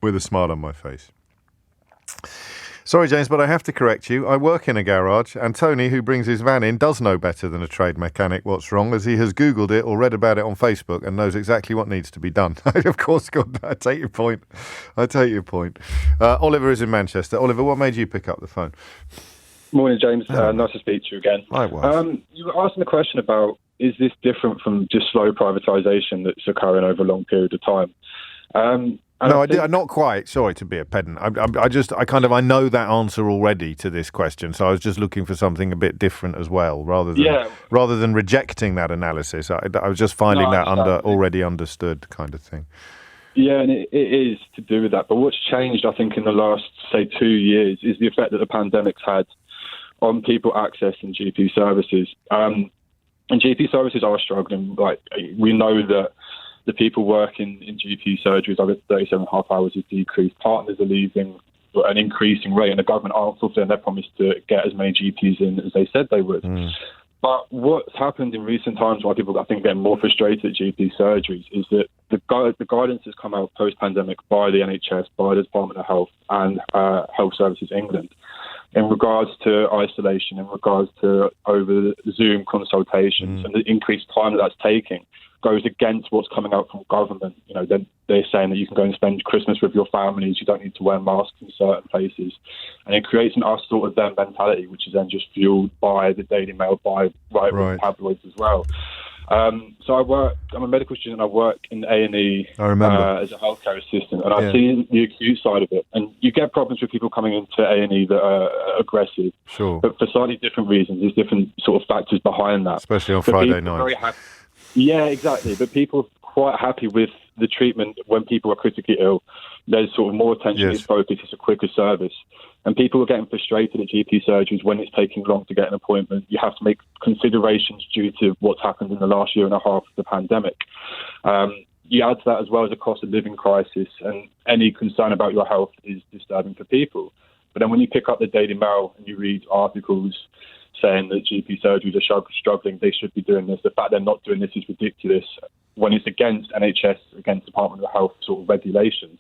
with a smile on my face. Sorry, James, but I have to correct you. I work in a garage, and Tony, who brings his van in, does know better than a trade mechanic what's wrong, as he has Googled it or read about it on Facebook and knows exactly what needs to be done. Of course, God, I take your point. Oliver is in Manchester. Oliver, what made you pick up the phone? Morning, James. Nice to speak to you again. Likewise. You were asking the question about, is this different from just slow privatisation that's occurring over a long period of time? No, not quite. Sorry to be a pedant. I know that answer already to this question, so I was just looking for something a bit different as well, rather than rejecting that analysis. I was just finding that already understood kind of thing. Yeah, and it is to do with that. But what's changed, I think, in the last, say, 2 years is the effect that the pandemic's had on people accessing GP services. And GP services are struggling. Like, we know that the people working in GP surgeries over 37.5 hours has decreased. Partners are leaving at an increasing rate, and the government aren't fulfilling their promise to get as many GPs in as they said they would. But what's happened in recent times, why people, I think, get more frustrated at GP surgeries, is that the guidance has come out post-pandemic by the NHS, by the Department of Health and Health Services England, in regards to isolation, in regards to over Zoom consultations, and the increased time that's taking goes against what's coming out from government. You know, they're saying that you can go and spend Christmas with your families, you don't need to wear masks in certain places. And it creates an us sort of them mentality, which is then just fueled by the Daily Mail, by right-wing tabloids as well. So I'm a medical student, I work in A&E as a healthcare assistant, and I see the acute side of it. And you get problems with people coming into A&E that are aggressive, but for slightly different reasons. There's different sort of factors behind that. Especially on Friday night. Yeah, exactly. But people are quite happy with the treatment when people are critically ill. There's sort of more attention is focused. It's a quicker service. And people are getting frustrated at GP surgeries when it's taking long to get an appointment. You have to make considerations due to what's happened in the last year and a half of the pandemic. You add to that as well as a cost of living crisis, and any concern about your health is disturbing for people. But then when you pick up the Daily Mail and you read articles saying that GP surgeries are struggling, they should be doing this. The fact they're not doing this is ridiculous. When it's against NHS, against Department of Health sort of regulations,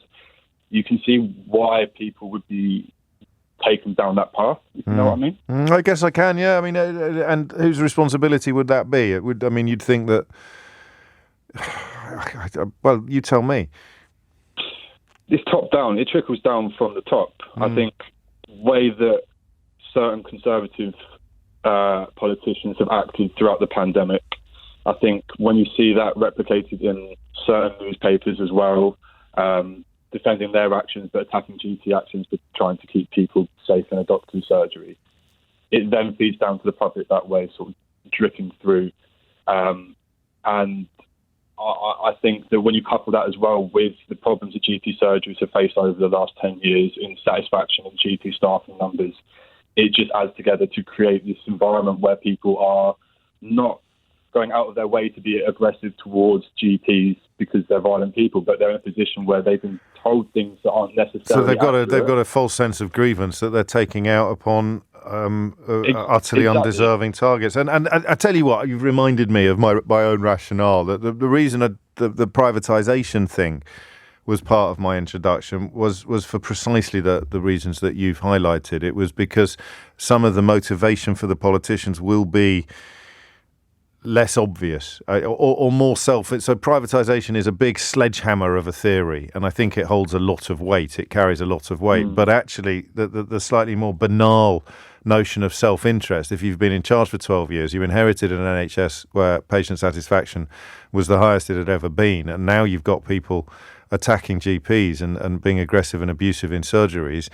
you can see why people would be taken down that path. You know what I mean? I guess I can, yeah. I mean, and whose responsibility would that be? It would. I mean, you'd think that... Well, you tell me. It's top down. It trickles down from the top. I think the way that certain conservative politicians have acted throughout the pandemic, I think when you see that replicated in certain newspapers as well, defending their actions but attacking GP actions but trying to keep people safe in a doctor's surgery, it then feeds down to the public that way, sort of dripping through. And I think that when you couple that as well with the problems that GP surgeries have faced over the last 10 years in satisfaction and GP staffing numbers, it just adds together to create this environment where people are not going out of their way to be aggressive towards GPs because they're violent people, but they're in a position where they've been told things that aren't necessarily So they've got accurate. a false sense of grievance that they're taking out upon utterly undeserving targets. And I tell you what, you've reminded me of my own rationale, that the reason the privatisation thing was part of my introduction was for precisely the reasons that you've highlighted. It was because some of the motivation for the politicians will be less obvious or more so privatisation is a big sledgehammer of a theory, and I think it holds a lot of weight. It carries a lot of weight. But actually the slightly more banal notion of self-interest, if you've been in charge for 12 years, you inherited an NHS where patient satisfaction was the highest it had ever been, and now you've got people attacking GPs and being aggressive and abusive in surgeries.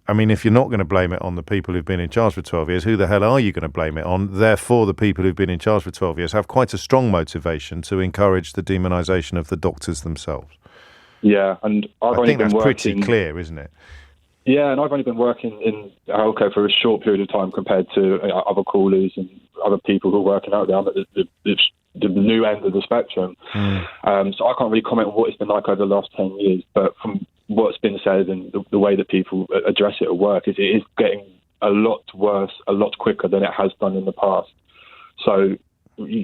I mean, if you're not going to blame it on the people who've been in charge for 12 years, who the hell are you going to blame it on? Therefore, the people who've been in charge for 12 years have quite a strong motivation to encourage the demonisation of the doctors themselves. Yeah, and I think that's pretty clear, isn't it? Yeah, and I've only been working in healthcare for a short period of time compared to other callers and other people who are working out there. I'm at the new end of the spectrum. So I can't really comment on what it's been like over the last 10 years, but from what's been said and the way that people address it at work, it is getting a lot worse, a lot quicker than it has done in the past. So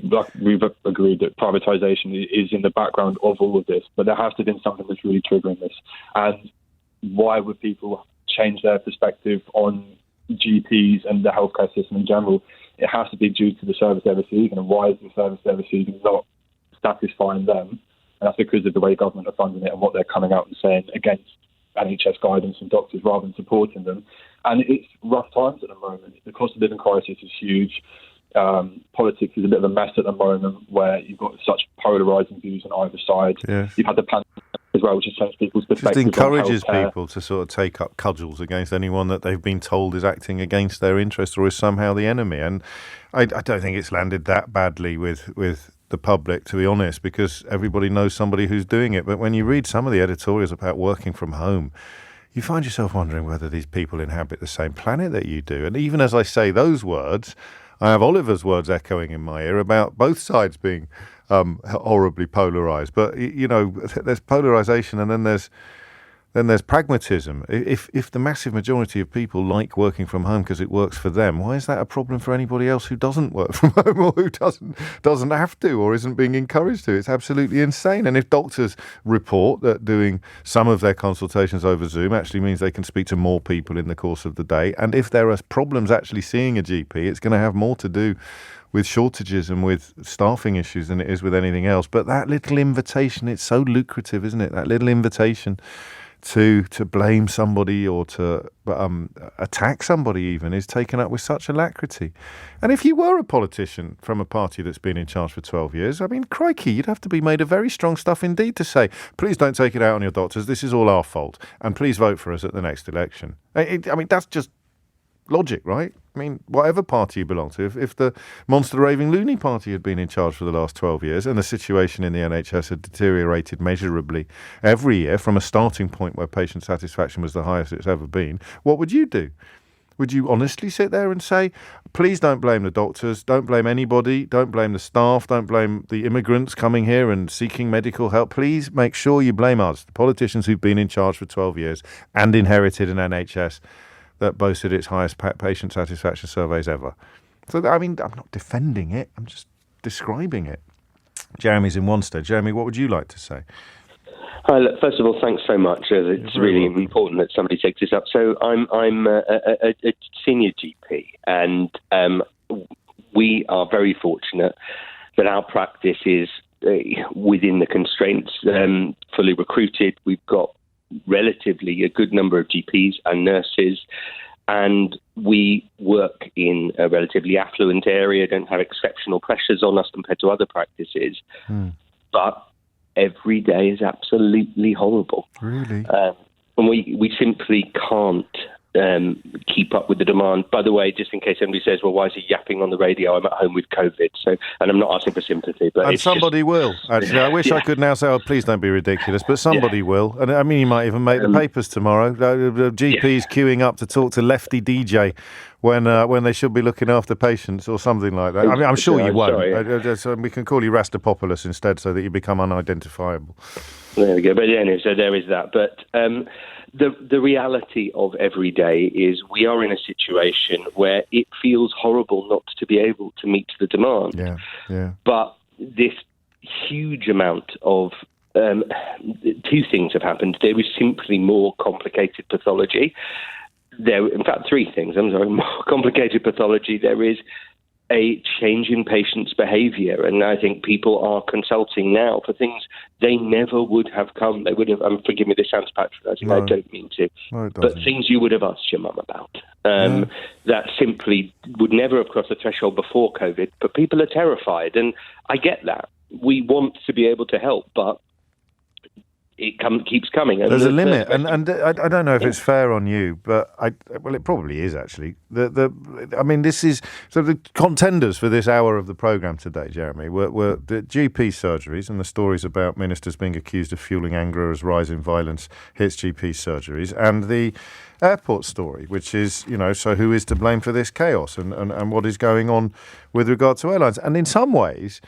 like we've agreed that privatisation is in the background of all of this, but there has to have been something that's really triggering this. And why would people change their perspective on GPs and the healthcare system in general? It has to be due to the service they're receiving, and why is the service they're receiving not satisfying them? And that's because of the way government are funding it and what they're coming out and saying against NHS guidance and doctors rather than supporting them. And it's rough times at the moment. The cost of living crisis is huge. Politics is a bit of a mess at the moment, where you've got such polarising views on either side. Yes. You've had the pandemic as well, which has changed people's perspectives. Just encourages on people to sort of take up cudgels against anyone that they've been told is acting against their interests or is somehow the enemy. And I don't think it's landed that badly with the public, to be honest, because everybody knows somebody who's doing it. But when you read some of the editorials about working from home, you find yourself wondering whether these people inhabit the same planet that you do. And even as I say those words, I have Oliver's words echoing in my ear about both sides being horribly polarised. But, you know, there's polarisation and then there's pragmatism. If the massive majority of people like working from home because it works for them, why is that a problem for anybody else who doesn't work from home or who doesn't have to or isn't being encouraged to? It's absolutely insane. And if doctors report that doing some of their consultations over Zoom actually means they can speak to more people in the course of the day, and if there are problems actually seeing a GP, it's going to have more to do with shortages and with staffing issues than it is with anything else. But that little invitation, it's so lucrative, isn't it? That little invitation to blame somebody or to attack somebody even is taken up with such alacrity. And if you were a politician from a party that's been in charge for 12 years, I mean, crikey, you'd have to be made of very strong stuff indeed to say, please don't take it out on your doctors, this is all our fault, and please vote for us at the next election. I mean, that's just logic, right? I mean, whatever party you belong to, if the monster raving loony party had been in charge for the last 12 years and the situation in the NHS had deteriorated measurably every year from a starting point where patient satisfaction was the highest it's ever been, what would you do? Would you honestly sit there and say, please don't blame the doctors, don't blame anybody, don't blame the staff, don't blame the immigrants coming here and seeking medical help. Please make sure you blame us, the politicians who've been in charge for 12 years and inherited an NHS that boasted its highest patient satisfaction surveys ever. So, I mean, I'm not defending it, I'm just describing it. Jeremy's in Wanstead. Jeremy, what would you like to say? Hi, look, first of all, thanks so much. It's really important that somebody takes this up. So I'm a senior GP, and we are very fortunate that our practice is within the constraints, fully recruited. We've got relatively a good number of GPs and nurses, and we work in a relatively affluent area, don't have exceptional pressures on us compared to other practices. But every day is absolutely horrible. Really? And we simply can't keep up with the demand. By the way, just in case anybody says, well, why is he yapping on the radio? I'm at home with COVID. So, and I'm not asking for sympathy. But and somebody will, actually. I wish I could now say, oh, please don't be ridiculous, but somebody will. And I mean, you might even make the papers tomorrow. The GPs queuing up to talk to Lefty DJ when they should be looking after patients or something like that. I mean, I'm sure you won't. So we can call you Rastapopoulos instead so that you become unidentifiable. There we go. But anyway, so there is that. But the reality of every day is we are in a situation where it feels horrible not to be able to meet the demand. Yeah. But this huge amount of two things have happened. There is simply more complicated pathology. In fact, three things. More complicated pathology. There is a change in patients' behaviour, and I think people are consulting now for things they never would have come. They would have. Forgive me, this sounds patronising. No. I don't mean to, but things you would have asked your mum about that simply would never have crossed the threshold before COVID. But people are terrified, and I get that. We want to be able to help, but it keeps coming. There's a limit, and I don't know if it's fair on you, but it probably is actually. I mean, this is so the contenders for this hour of the programme today, Jeremy, were the GP surgeries and the stories about ministers being accused of fueling anger as rising violence hits GP surgeries, and the airport story, which is, so who is to blame for this chaos and what is going on with regard to airlines, and in some ways,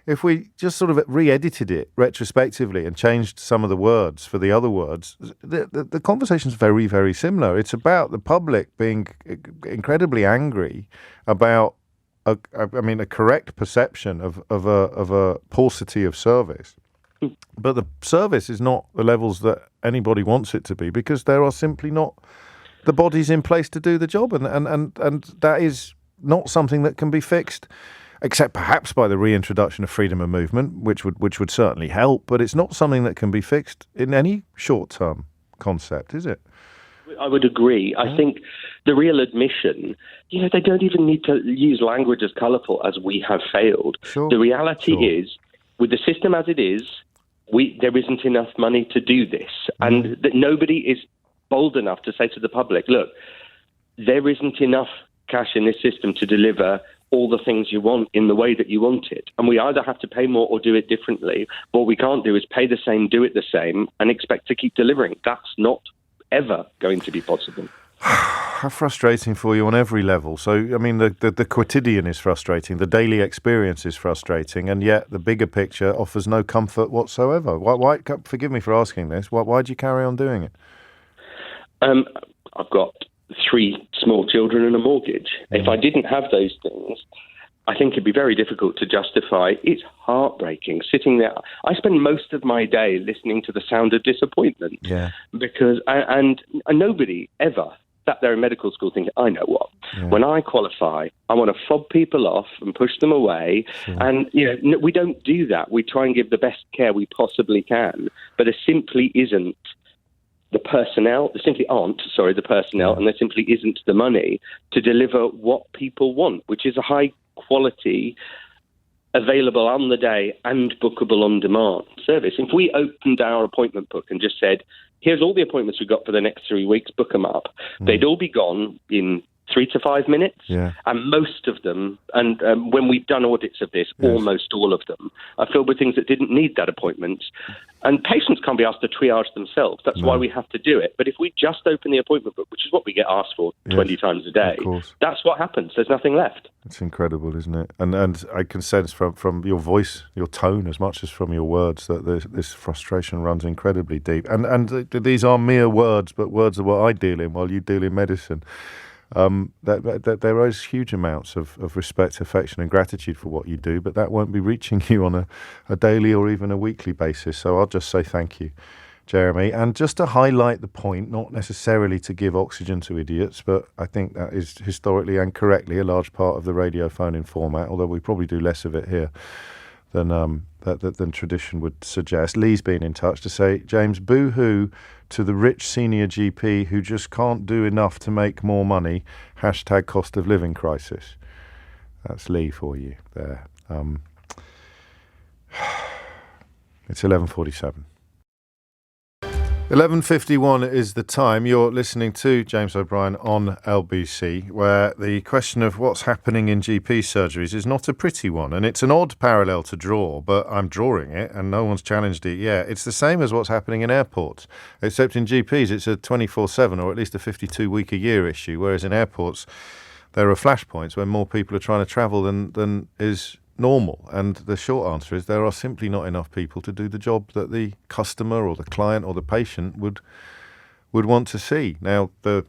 if we just sort of re-edited it retrospectively and changed some of the words for the other words, the conversation's very, very similar. It's about the public being incredibly angry about a correct perception of a paucity of service. But the service is not the levels that anybody wants it to be, because there are simply not the bodies in place to do the job, and that is not something that can be fixed, except perhaps by the reintroduction of freedom of movement, which would certainly help. But it's not something that can be fixed in any short-term concept, is it? I would agree. I think the real admission, they don't even need to use language as colourful as "we have failed." Sure. The reality is, with the system as it is, there isn't enough money to do this, and that nobody is bold enough to say to the public, look, there isn't enough cash in this system to deliver all the things you want in the way that you want it. And we either have to pay more or do it differently. What we can't do is pay the same, do it the same, and expect to keep delivering. That's not ever going to be possible. How frustrating for you on every level. So, I mean, the quotidian is frustrating, the daily experience is frustrating, and yet the bigger picture offers no comfort whatsoever. Why forgive me for asking this, why do you carry on doing it? I've got 3 small children and a mortgage. If I didn't have those things, I think it'd be very difficult to justify. It's heartbreaking sitting there. I spend most of my day listening to the sound of disappointment. Yeah. Because and nobody ever sat there in medical school thinking, I know what. Yeah. When I qualify, I want to fob people off and push them away. Sure. And we don't do that. We try and give the best care we possibly can. But there simply isn't the personnel. There simply aren't. The personnel, and there simply isn't the money to deliver what people want, which is a high quality, available on the day and bookable on demand service. If we opened our appointment book and just said, here's all the appointments we've got for the next 3 weeks, book them up, they'd all be gone in 3 to 5 minutes. Yeah. And most of them, and when we've done audits of this, almost all of them are filled with things that didn't need that appointment. And patients can't be asked to triage themselves. That's why we have to do it. But if we just open the appointment book, which is what we get asked for 20 times a day, that's what happens. There's nothing left. It's incredible, isn't it? And I can sense from your voice, your tone, as much as from your words, that this frustration runs incredibly deep. And these are mere words, but words are what I deal in while you deal in medicine. That there is huge amounts of respect, affection and gratitude for what you do, but that won't be reaching you on a daily or even a weekly basis. So I'll just say thank you, Jeremy. And just to highlight the point, not necessarily to give oxygen to idiots, but I think that is historically and correctly a large part of the radio phone-in format, although we probably do less of it here than tradition would suggest. Lee's been in touch to say, James, boo-hoo to the rich senior GP who just can't do enough to make more money. # cost of living crisis. That's Lee for you there. It's 11:47. 11:51 is the time. You're listening to James O'Brien on LBC, where the question of what's happening in GP surgeries is not a pretty one. And it's an odd parallel to draw, but I'm drawing it and no one's challenged it yet. It's the same as what's happening in airports, except in GPs it's a 24/7 or at least a 52-week-a-year issue, whereas in airports there are flashpoints when more people are trying to travel than is normal. And the short answer is there are simply not enough people to do the job that the customer or the client or the patient would want to see. Now, the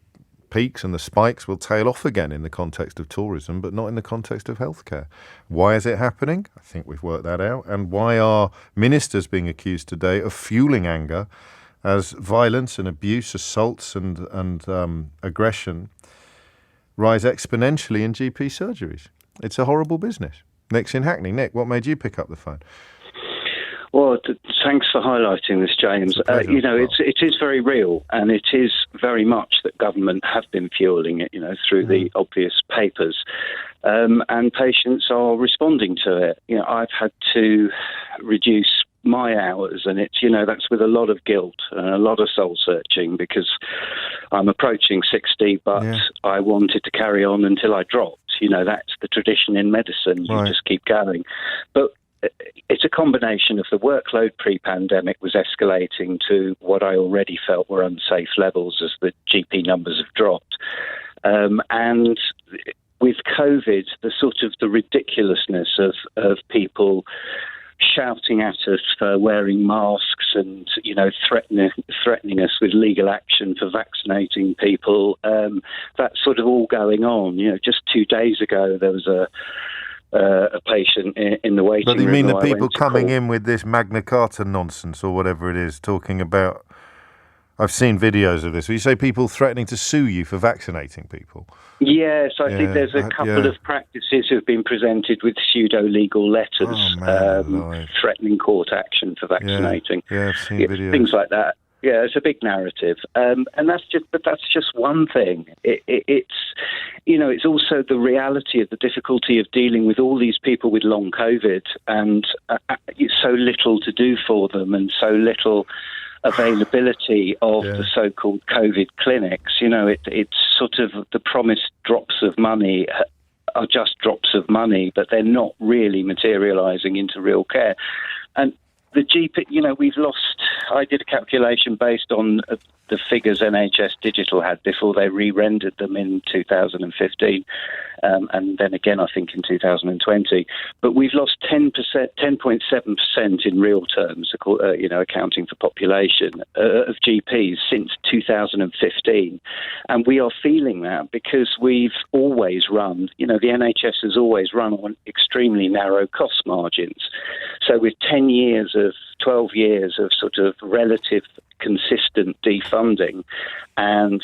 peaks and the spikes will tail off again in the context of tourism, but not in the context of healthcare. Why is it happening? I think we've worked that out. And why are ministers being accused today of fueling anger as violence and abuse, assaults and aggression rise exponentially in GP surgeries? It's a horrible business. Nick's in Hackney. Nick, what made you pick up the phone? Well, thanks for highlighting this, James. It is very real, and it is very much that government have been fueling it, through the obvious papers, and patients are responding to it. I've had to reduce my hours, and it's that's with a lot of guilt and a lot of soul searching, because I'm approaching 60, but I wanted to carry on until I dropped. That's the tradition in medicine. You just keep going. But it's a combination of the workload pre-pandemic was escalating to what I already felt were unsafe levels as the GP numbers have dropped. And with COVID, the ridiculousness of people shouting at us for wearing masks and, threatening us with legal action for vaccinating people. That's sort of all going on. Just 2 days ago, there was a patient in the waiting room. But you mean the people coming in with this Magna Carta nonsense or whatever it is, talking about... I've seen videos of this. You say people threatening to sue you for vaccinating people. Yes, I think there's a couple of practices who have been presented with pseudo-legal letters threatening court action for vaccinating. Yeah, I've seen videos. Things like that. Yeah, it's a big narrative, and that's just one thing. It's also the reality of the difficulty of dealing with all these people with long COVID and so little to do for them and so little availability of the so-called COVID clinics. It's sort of the promised drops of money are just drops of money, but they're not really materialising into real care. And the GP, we've lost. I did a calculation based on the figures NHS Digital had before they re-rendered them in 2015, and then again I think in 2020. But we've lost 10.7% in real terms, accounting for population of GPs since 2015, and we are feeling that because we've always run. The NHS has always run on extremely narrow cost margins. So with 12 years of sort of relative consistent defunding, and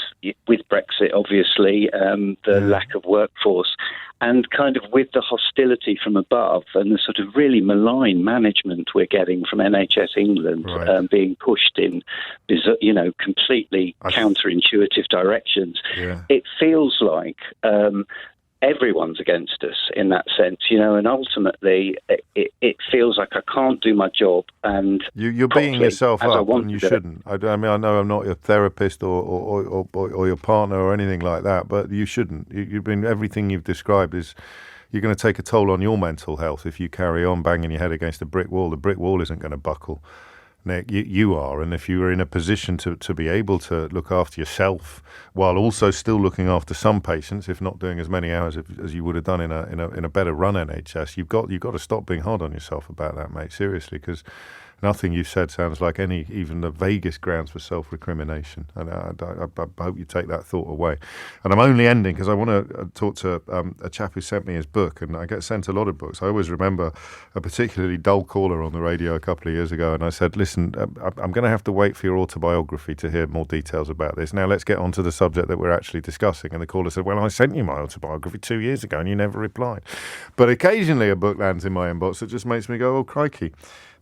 with Brexit, obviously, the lack of workforce, and kind of with the hostility from above and the sort of really malign management we're getting from NHS England, being pushed in, completely counterintuitive directions, it feels like everyone's against us in that sense, and ultimately it feels like I can't do my job. And you're beating yourself up, and you shouldn't. I mean, I know I'm not your therapist or your partner or anything like that, but you shouldn't. Everything you've described is you're going to take a toll on your mental health if you carry on banging your head against a brick wall. The brick wall isn't going to buckle, Nick. You are, and if you were in a position to be able to look after yourself while also still looking after some patients, if not doing as many hours as you would have done in a better run NHS, you've got to stop being hard on yourself about that, mate. Seriously, because nothing you've said sounds like even the vaguest grounds for self-recrimination. And I hope you take that thought away. And I'm only ending because I want to talk to a chap who sent me his book, and I get sent a lot of books. I always remember a particularly dull caller on the radio a couple of years ago, and I said, listen, I'm going to have to wait for your autobiography to hear more details about this. Now let's get on to the subject that we're actually discussing. And the caller said, well, I sent you my autobiography 2 years ago and you never replied. But occasionally a book lands in my inbox that just makes me go, oh, crikey.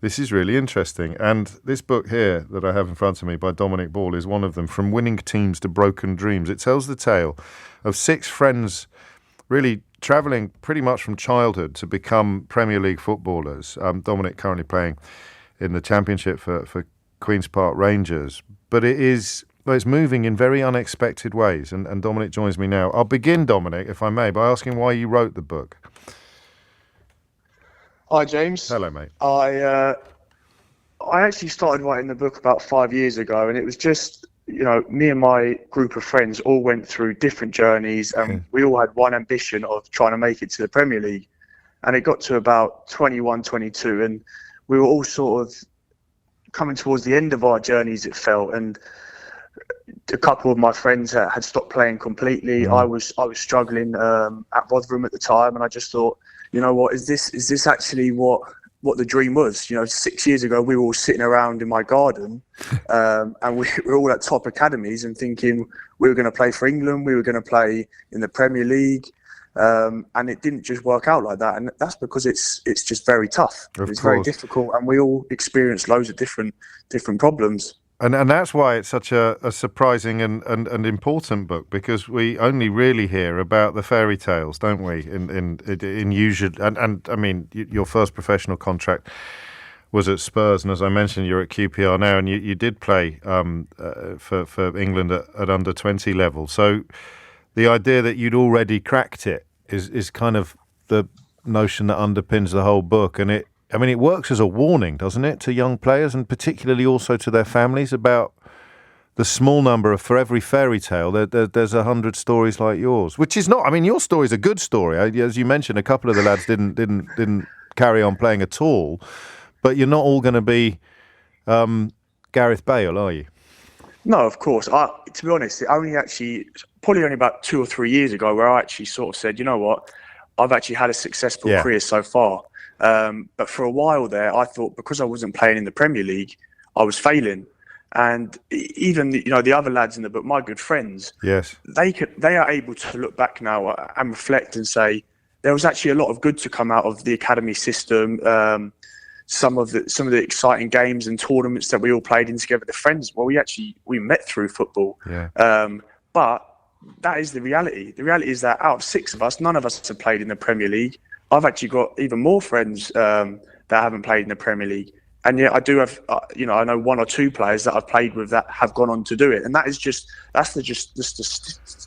This is really interesting. And this book here that I have in front of me by Dominic Ball is one of them, From Winning Teams to Broken Dreams. It tells the tale of 6 friends really travelling pretty much from childhood to become Premier League footballers. Dominic currently playing in the Championship for Queen's Park Rangers. But it's moving in very unexpected ways. And Dominic joins me now. I'll begin, Dominic, if I may, by asking why you wrote the book. Hi, James. Hello, mate. I actually started writing the book about 5 years ago, and it was just, me and my group of friends all went through different journeys, and we all had one ambition of trying to make it to the Premier League. And it got to about 21, 22, and we were all sort of coming towards the end of our journeys, it felt, and a couple of my friends had stopped playing completely. I was struggling at Rotherham at the time, and I just thought, you know what, is this actually what the dream was? 6 years ago, we were all sitting around in my garden, and we were all at top academies and thinking we were going to play for England, we were going to play in the Premier League, and it didn't just work out like that. And that's because it's just very tough. It's very difficult, and we all experience loads of different problems. And that's why it's such a surprising and important book, because we only really hear about the fairy tales, don't we? In usual, and I mean, your first professional contract was at Spurs, and as I mentioned, you're at QPR now, and you did play for England at under 20 level. So the idea that you'd already cracked it is kind of the notion that underpins the whole book, and it works as a warning, doesn't it, to young players, and particularly also to their families, about the small number of, for every fairy tale, there's 100 stories like yours, which is not. I mean, your story's a good story. As you mentioned, a couple of the lads didn't carry on playing at all, But you're not all going to be Gareth Bale, are you? No, of course. To be honest, probably only about 2 or 3 years ago where I actually sort of said, you know what, I've actually had a successful career so far. But for a while there, I thought because I wasn't playing in the Premier League, I was failing. And even the other lads in the book, my good friends, yes, they are able to look back now and reflect and say there was actually a lot of good to come out of the academy system. Some of the exciting games and tournaments that we all played in together, the friends, well, we met through football. Yeah. But that is the reality. The reality is that out of 6 of us, none of us have played in the Premier League. I've actually got even more friends that haven't played in the Premier League. And yet I do have, I know 1 or 2 players that I've played with that have gone on to do it. And that's the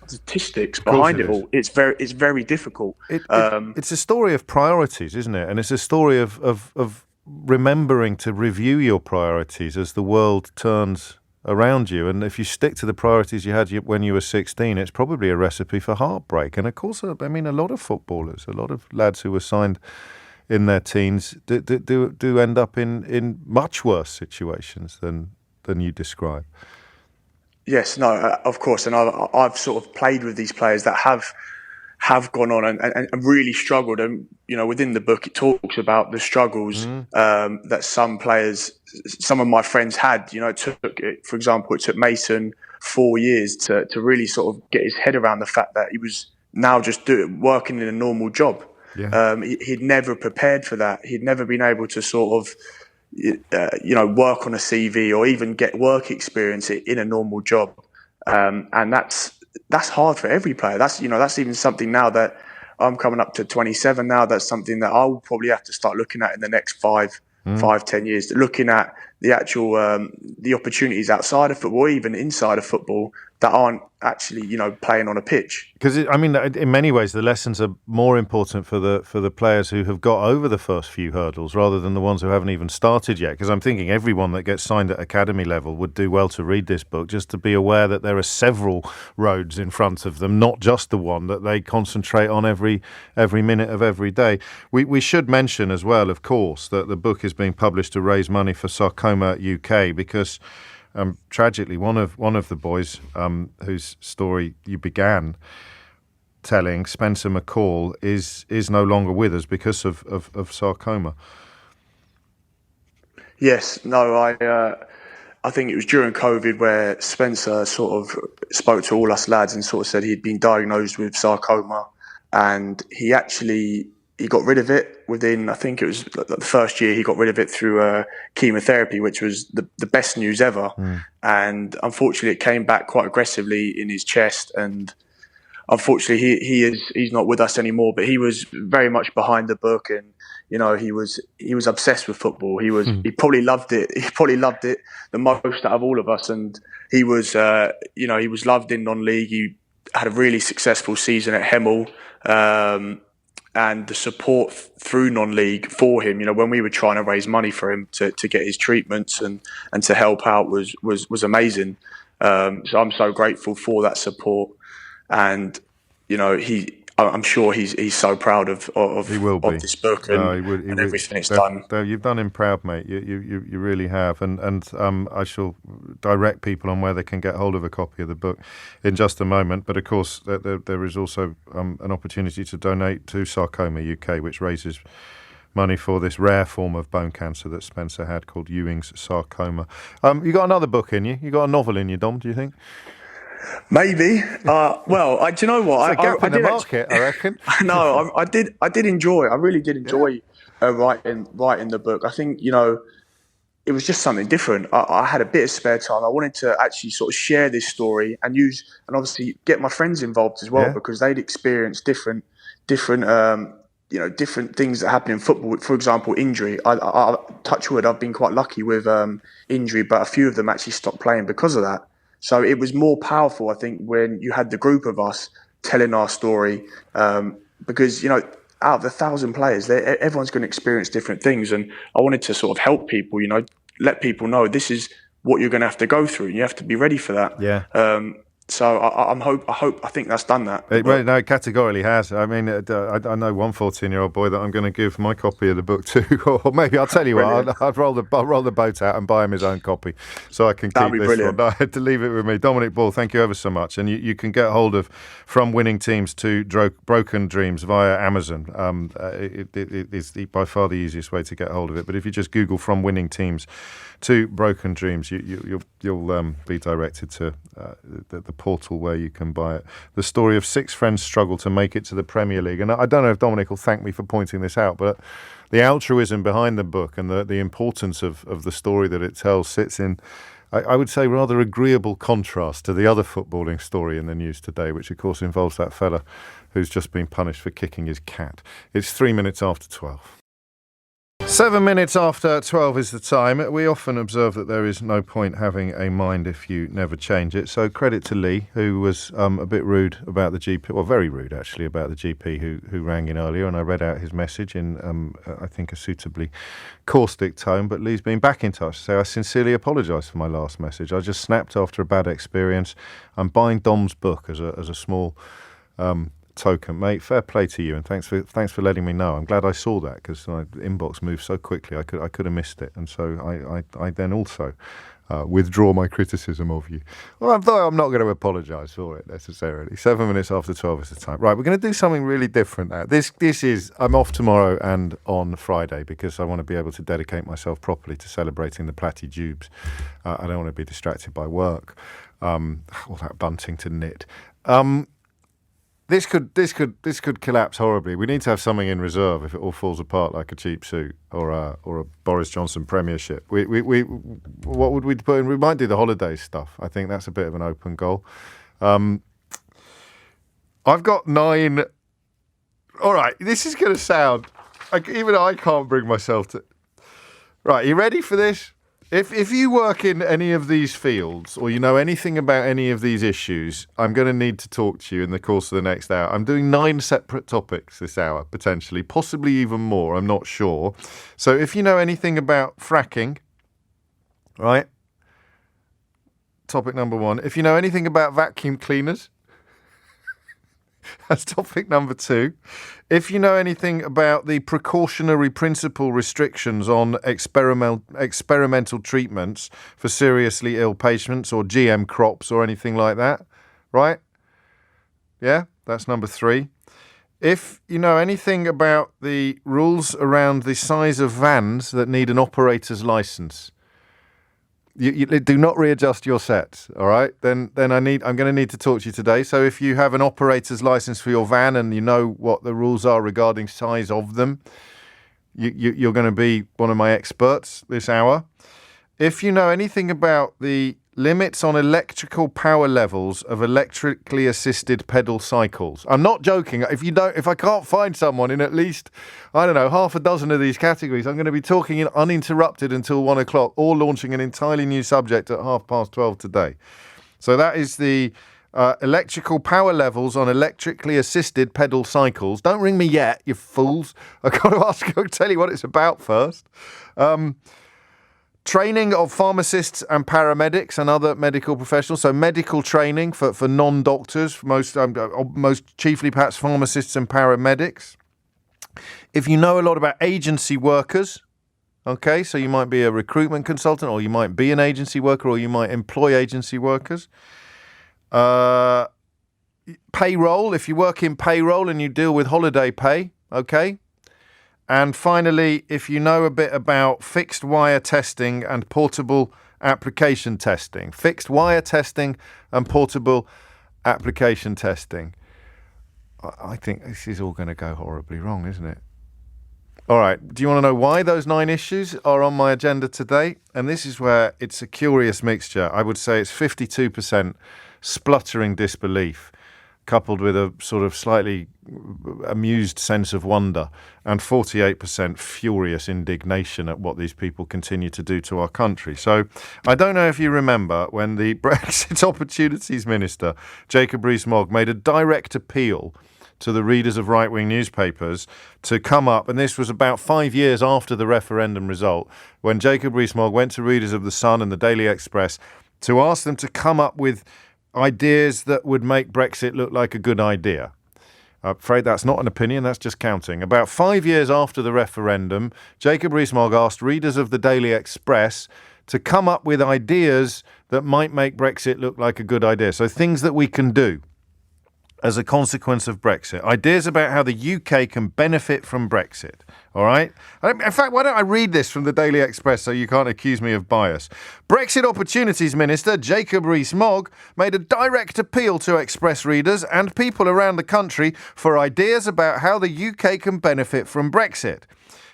statistics behind it all. It's very difficult. It's a story of priorities, isn't it? And it's a story of remembering to review your priorities as the world turns around you. And if you stick to the priorities you had when you were 16, it's probably a recipe for heartbreak. And of course, I mean, a lot of footballers, a lot of lads who were signed in their teens do end up in much worse situations than you describe. Yes, no, of course. And I've sort of played with these players that have gone on and really struggled. And, within the book, it talks about the struggles that some of my friends had. For example, it took Mason 4 years to really sort of get his head around the fact that he was now just working in a normal job. Yeah. He'd never prepared for that. He'd never been able to sort of, work on a CV or even get work experience in a normal job. And that's hard for every player. That's even something now that I'm coming up to 27 now. That's something that I'll probably have to start looking at in the next 5-10 years. Looking at the actual the opportunities outside of football, even inside of football, that aren't actually playing on a pitch. Because in many ways the lessons are more important for the players who have got over the first few hurdles rather than the ones who haven't even started yet. Because I'm thinking everyone that gets signed at academy level would do well to read this book, just to be aware that there are several roads in front of them, not just the one that they concentrate on every minute of every day. We should mention as well, of course, that the book is being published to raise money for Sarcoma UK because tragically, one of the boys whose story you began telling, Spencer McCall, is no longer with us because of sarcoma. Yes, no, I think it was during COVID where Spencer sort of spoke to all us lads and sort of said he'd been diagnosed with sarcoma, and he got rid of it within, I think it was the first year, he got rid of it through chemotherapy, which was the best news ever. And unfortunately, it came back quite aggressively in his chest. And unfortunately, he's not with us anymore. But he was very much behind the book, and he was obsessed with football. He probably loved it. He probably loved it the most out of all of us. And he was he was loved in non-league. He had a really successful season at Hemel. And the support through non-league for him, when we were trying to raise money for him to get his treatments and to help out was amazing. So I'm so grateful for that support, and I'm sure he's so proud of this book and everything it's done. You've done him proud, mate. You really have, and I shall direct people on where they can get hold of a copy of the book in just a moment. But of course, there is also an opportunity to donate to Sarcoma UK, which raises money for this rare form of bone cancer that Spencer had called Ewing's sarcoma. You got another book in you? You got a novel in you, Dom? Do you think? Maybe. Well, do you know what? It's a gap in the market, I reckon. No, I did enjoy. I really did enjoy writing the book. I think it was just something different. I had a bit of spare time. I wanted to actually sort of share this story and obviously get my friends involved as well, because they'd experienced different things that happen in football. For example, injury. I touch wood, I've been quite lucky with injury, but a few of them actually stopped playing because of that. So it was more powerful, I think, when you had the group of us telling our story, because, out of the 1,000 players, everyone's going to experience different things. And I wanted to sort of help people, let people know this is what you're going to have to go through. And you have to be ready for that. Yeah. So I think that's done that. No, it categorically has. I mean, I know one 14-year-old boy that I'm going to give my copy of the book to, or maybe I'll tell you what, I'll roll the boat out and buy him his own copy, so I can keep this brilliant. one. I had to leave it with me. Dominic Ball, thank you ever so much. And you can get hold of From Winning Teams to Broken Dreams via Amazon. It is by far the easiest way to get hold of it. But if you just Google From Winning Teams to Broken Dreams, you'll be directed to the portal where you can buy it. The story of 6 friends struggle to make it to the Premier League. And I don't know if Dominic will thank me for pointing this out, but the altruism behind the book and the importance of the story that it tells sits in, I would say, rather agreeable contrast to the other footballing story in the news today, which of course involves that fella who's just been punished for kicking his cat. It's 3 minutes after 12. 7 minutes after 12 is the time. We often observe that there is no point having a mind if you never change it. So credit to Lee, who was a bit rude about the GP, well, very rude actually, about the GP who rang in earlier, and I read out his message in, I think, a suitably caustic tone. But Lee's been back in touch to say, I sincerely apologise for my last message. I just snapped after a bad experience. I'm buying Dom's book as a small token, mate. Fair play to you, and thanks for letting me know. I'm glad I saw that, because my inbox moved so quickly. I could have missed it, and so I then also withdraw my criticism of you. Well, I'm not going to apologise for it necessarily. 7 minutes after 12 is the time. Right, we're going to do something really different now. This is, I'm off tomorrow and on Friday because I want to be able to dedicate myself properly to celebrating the Platty Jubes. I don't want to be distracted by work, all that bunting to knit. This could collapse horribly. We need to have something in reserve if it all falls apart like a cheap suit or a Boris Johnson premiership. What would we put in? We might do the holidays stuff. I think that's a bit of an open goal. I've got 9. All right, this is going to sound like even I can't bring myself to. Right, you ready for this? If you work in any of these fields or you know anything about any of these issues, I'm going to need to talk to you in the course of the next hour. I'm doing 9 separate topics this hour, potentially, possibly even more. I'm not sure. So if you know anything about fracking, right? Topic number 1. If you know anything about vacuum cleaners, that's topic number 2. If you know anything about the precautionary principle restrictions on experimental treatments for seriously ill patients or GM crops or anything like that, right? Yeah, that's number 3. If you know anything about the rules around the size of vans that need an operator's license, you do not readjust your sets, all right? Then I'm going to need to talk to you today. So if you have an operator's license for your van and you know what the rules are regarding size of them, you're going to be one of my experts this hour. If you know anything about the limits on electrical power levels of electrically assisted pedal cycles. I'm not joking. If I can't find someone in at least, I don't know, half a dozen of these categories, I'm going to be talking uninterrupted until 1 o'clock, or launching an entirely new subject at 12:30 today. So that is the electrical power levels on electrically assisted pedal cycles. Don't ring me yet, you fools. I've got to tell you what it's about first. Training of pharmacists and paramedics and other medical professionals. So medical training for non-doctors, most chiefly perhaps pharmacists and paramedics. If you know a lot about agency workers, okay, so you might be a recruitment consultant, or you might be an agency worker, or you might employ agency workers. Payroll, if you work in payroll and you deal with holiday pay, okay. And finally, if you know a bit about fixed wire testing and portable application testing. Fixed wire testing and portable application testing. I think this is all going to go horribly wrong, isn't it? All right, do you want to know why those 9 issues are on my agenda today? And this is where it's a curious mixture. I would say it's 52% spluttering disbelief, coupled with a sort of slightly amused sense of wonder, and 48% furious indignation at what these people continue to do to our country. So I don't know if you remember when the Brexit Opportunities Minister, Jacob Rees-Mogg, made a direct appeal to the readers of right-wing newspapers to come up, and this was about 5 years after the referendum result, when Jacob Rees-Mogg went to readers of The Sun and the Daily Express to ask them to come up with ideas that would make Brexit look like a good idea. I'm afraid that's not an opinion, that's just counting. About 5 years after the referendum, Jacob Rees-Mogg asked readers of the Daily Express to come up with ideas that might make Brexit look like a good idea. So things that we can do as a consequence of Brexit. Ideas about how the UK can benefit from Brexit. All right? In fact, why don't I read this from the Daily Express so you can't accuse me of bias? Brexit Opportunities Minister Jacob Rees-Mogg made a direct appeal to Express readers and people around the country for ideas about how the UK can benefit from Brexit.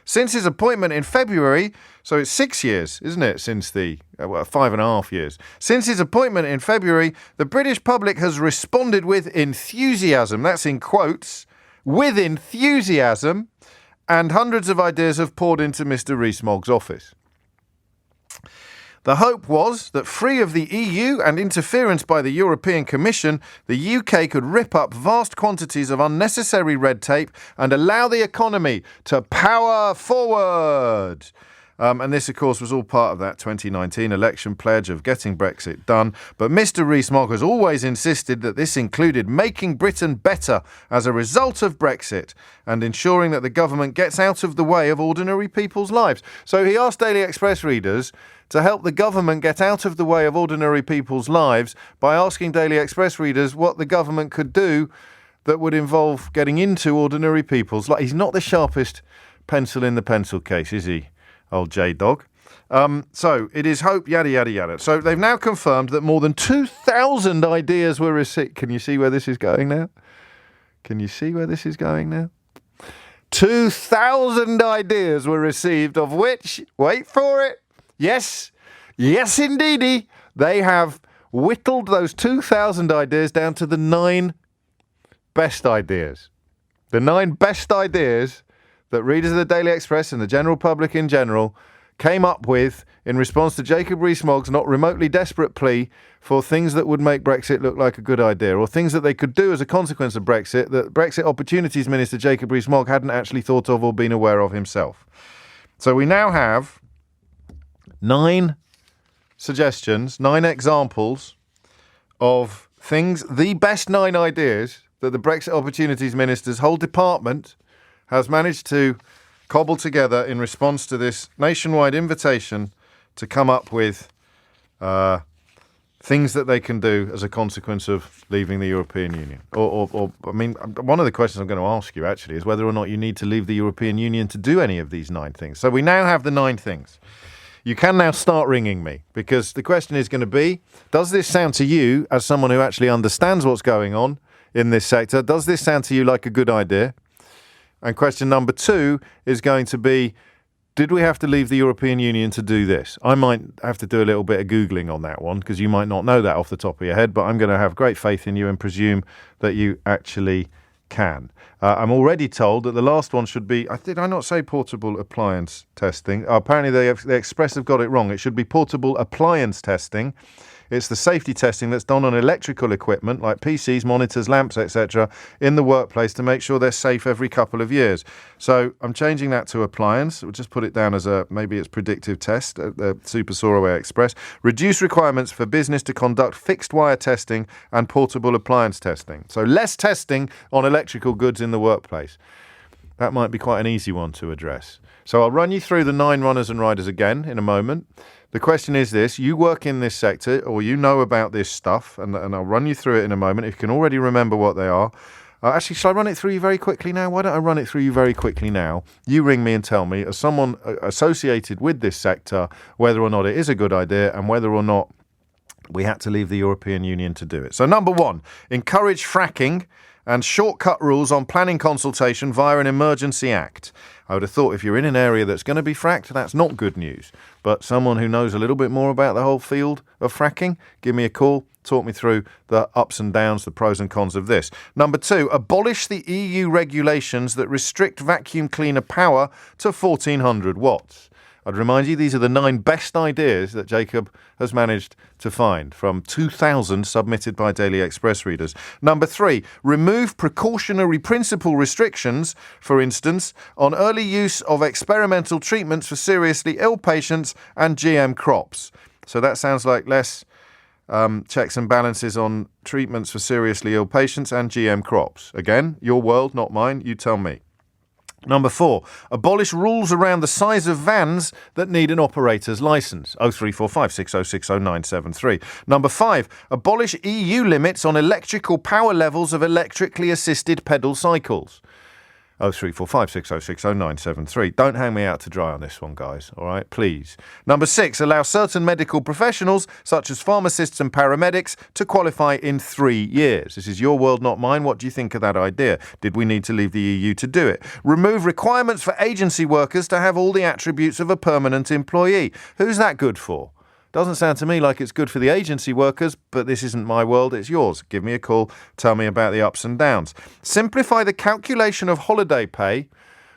Since his appointment in February, so it's 6 years, isn't it, since 5.5 years. Since his appointment in February, the British public has responded with enthusiasm, that's in quotes, with enthusiasm, and hundreds of ideas have poured into Mr. Rees-Mogg's office. The hope was that free of the EU and interference by the European Commission, the UK could rip up vast quantities of unnecessary red tape and allow the economy to power forward. And this, of course, was all part of that 2019 election pledge of getting Brexit done. But Mr. Rees-Mogg has always insisted that this included making Britain better as a result of Brexit and ensuring that the government gets out of the way of ordinary people's lives. So he asked Daily Express readers to help the government get out of the way of ordinary people's lives by asking Daily Express readers what the government could do that would involve getting into ordinary people's lives. He's not the sharpest pencil in the pencil case, is he, old J-Dog? So it is hope, yada, yada, yada. So they've now confirmed that more than 2,000 ideas were received. Can you see where this is going now? 2,000 ideas were received, of which, wait for it, yes, indeedy, they have whittled those 2,000 ideas down to the 9 best ideas. The 9 best ideas that readers of the Daily Express and the general public in general came up with in response to Jacob Rees-Mogg's not remotely desperate plea for things that would make Brexit look like a good idea, or things that they could do as a consequence of Brexit that Brexit Opportunities Minister Jacob Rees-Mogg hadn't actually thought of or been aware of himself. So we now have 9 suggestions, 9 examples of things, the best 9 ideas that the Brexit Opportunities Minister's whole department has managed to cobble together in response to this nationwide invitation to come up with things that they can do as a consequence of leaving the European Union. I mean, one of the questions I'm going to ask you actually is whether or not you need to leave the European Union to do any of these 9 things. So we now have the 9 things. You can now start ringing me, because the question is going to be, does this sound to you, as someone who actually understands what's going on in this sector, does this sound to you like a good idea? And question number 2 is going to be, did we have to leave the European Union to do this? I might have to do a little bit of Googling on that one, because you might not know that off the top of your head, but I'm going to have great faith in you and presume that you actually can. I'm already told that the last one should be, did I not say portable appliance testing? Apparently the Express have got it wrong. It should be portable appliance testing. It's the safety testing that's done on electrical equipment like PCs, monitors, lamps, etc. in the workplace to make sure they're safe every couple of years. So I'm changing that to appliance. We'll just put it down as maybe it's predictive test at the Super Soaraway Express. Reduce requirements for business to conduct fixed wire testing and portable appliance testing. So less testing on electrical goods in the workplace. That might be quite an easy one to address. So I'll run you through the 9 runners and riders again in a moment. The question is this: you work in this sector, or you know about this stuff, and I'll run you through it in a moment. If you can already remember what they are. Actually, shall I run it through you very quickly now? Why don't I run it through you very quickly now? You ring me and tell me, as someone associated with this sector, whether or not it is a good idea and whether or not we had to leave the European Union to do it. So number 1, encourage fracking and shortcut rules on planning consultation via an emergency act. I would have thought if you're in an area that's going to be fracked, that's not good news. But someone who knows a little bit more about the whole field of fracking, give me a call, talk me through the ups and downs, the pros and cons of this. Number 2, abolish the EU regulations that restrict vacuum cleaner power to 1400 watts. I'd remind you, these are the 9 best ideas that Jacob has managed to find from 2,000 submitted by Daily Express readers. Number 3, remove precautionary principle restrictions, for instance, on early use of experimental treatments for seriously ill patients and GM crops. So that sounds like less checks and balances on treatments for seriously ill patients and GM crops. Again, your world, not mine. You tell me. Number 4, abolish rules around the size of vans that need an operator's licence. 0345 6060 973. Number 5, abolish EU limits on electrical power levels of electrically assisted pedal cycles. 0345 6060 973. Don't hang me out to dry on this one, guys. All right, please. Number 6, allow certain medical professionals, such as pharmacists and paramedics, to qualify in 3 years. This is your world, not mine. What do you think of that idea? Did we need to leave the EU to do it? Remove requirements for agency workers to have all the attributes of a permanent employee. Who's that good for? Doesn't sound to me like it's good for the agency workers, but this isn't my world, it's yours. Give me a call, tell me about the ups and downs. Simplify the calculation of holiday pay.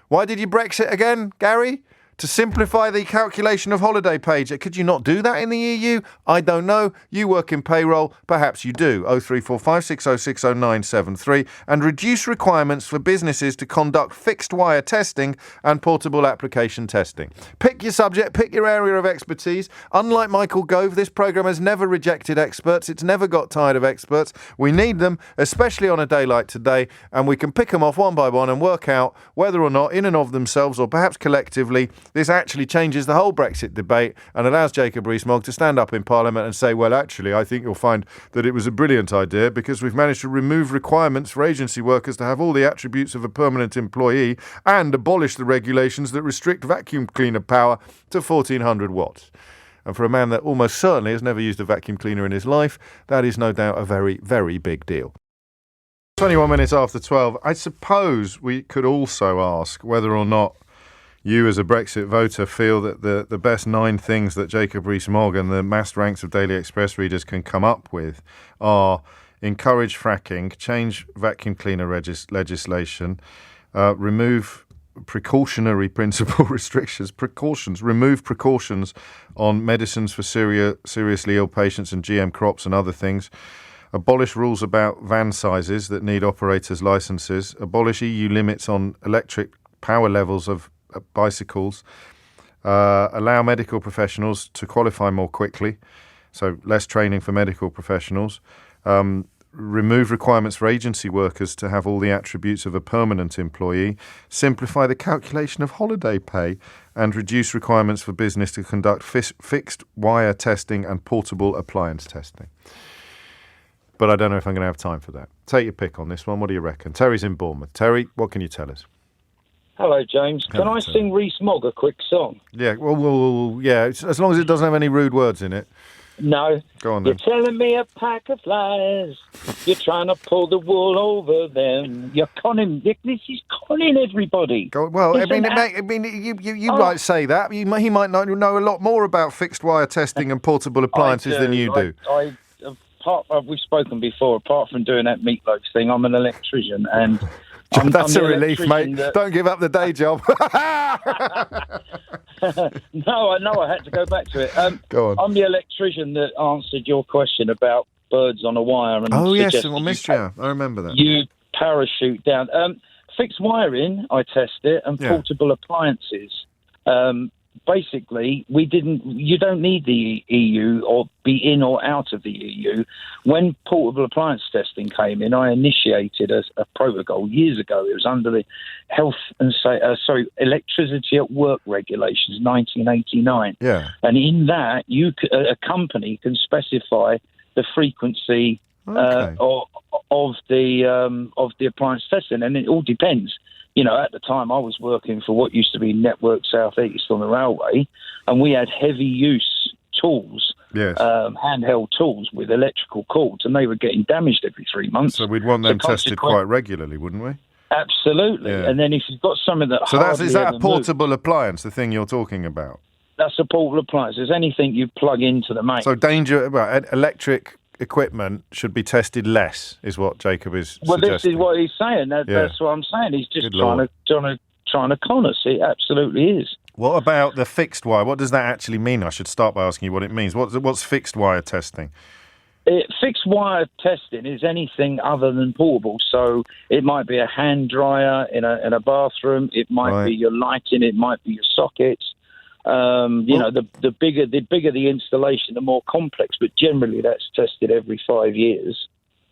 Why did you Brexit again, Gary? To simplify the calculation of holiday pay. Could you not do that in the EU? I don't know. You work in payroll. Perhaps you do. 0345 6060 973. And reduce requirements for businesses to conduct fixed wire testing and portable application testing. Pick your subject, pick your area of expertise. Unlike Michael Gove, this programme has never rejected experts. It's never got tired of experts. We need them, especially on a day like today, and we can pick them off one by one and work out whether or not, in and of themselves, or perhaps collectively, this actually changes the whole Brexit debate and allows Jacob Rees-Mogg to stand up in Parliament and say, well, actually, I think you'll find that it was a brilliant idea because we've managed to remove requirements for agency workers to have all the attributes of a permanent employee and abolish the regulations that restrict vacuum cleaner power to 1400 watts. And for a man that almost certainly has never used a vacuum cleaner in his life, that is no doubt a very, very big deal. 21 minutes after 12. I suppose we could also ask whether or not you as a Brexit voter feel that the best 9 things that Jacob Rees-Mogg and the massed ranks of Daily Express readers can come up with are encourage fracking, change vacuum cleaner legislation, remove precautionary principle restrictions, remove precautions on medicines for seriously ill patients and GM crops and other things, abolish rules about van sizes that need operators' licences, abolish EU limits on electric power levels of bicycles, allow medical professionals to qualify more quickly, so less training for medical professionals, remove requirements for agency workers to have all the attributes of a permanent employee, simplify the calculation of holiday pay, and reduce requirements for business to conduct fixed wire testing and portable appliance testing. But I don't know if I'm going to have time for that. Take your pick on this one. What do you reckon? Terry's in Bournemouth. Terry, what can you tell us? Hello, James. Can I sing Rees-Mogg a quick song? Yeah, well, yeah, as long as it doesn't have any rude words in it. No. Go on then. You're telling me a pack of lies. You're trying to pull the wool over them. You're conning. This is conning everybody. Well, you might say that. He might know a lot more about fixed wire testing and portable appliances than you do. We've spoken before. Apart from doing that meatloaf thing, I'm an electrician and. That's a relief, mate. Don't give up the day job. No, I know. I had to go back to it. Go on. I'm the electrician that answered your question about birds on a wire. And yes, I missed you. I remember that. You parachute down. Fixed wiring, I test it, and portable appliances. Basically, you don't need the EU or be in or out of the EU. When portable appliance testing came in, I initiated a protocol years ago. It was under the Electricity at Work Regulations, 1989. Yeah. And in that, a company can specify the frequency of the appliance testing, and it all depends. You know, at the time I was working for what used to be Network South East on the railway, and we had heavy use tools, handheld tools with electrical cords, and they were getting damaged every 3 months. So we'd want them tested quite regularly, wouldn't we? Absolutely. Yeah. And then if you've got something that is that a portable appliance, the thing you're talking about? That's a portable appliance. There's anything you plug into the main. So electric equipment should be tested less, is what Jacob is suggesting. Well, this is what he's saying. That's what I'm saying. He's just trying to con us. It absolutely is. What about the fixed wire? What does that actually mean? I should start by asking you what it means. What's fixed wire testing? Fixed wire testing is anything other than portable. So it might be a hand dryer in a bathroom. It might be your lighting. It might be your sockets. The bigger the installation, the more complex. But generally, that's tested every 5 years.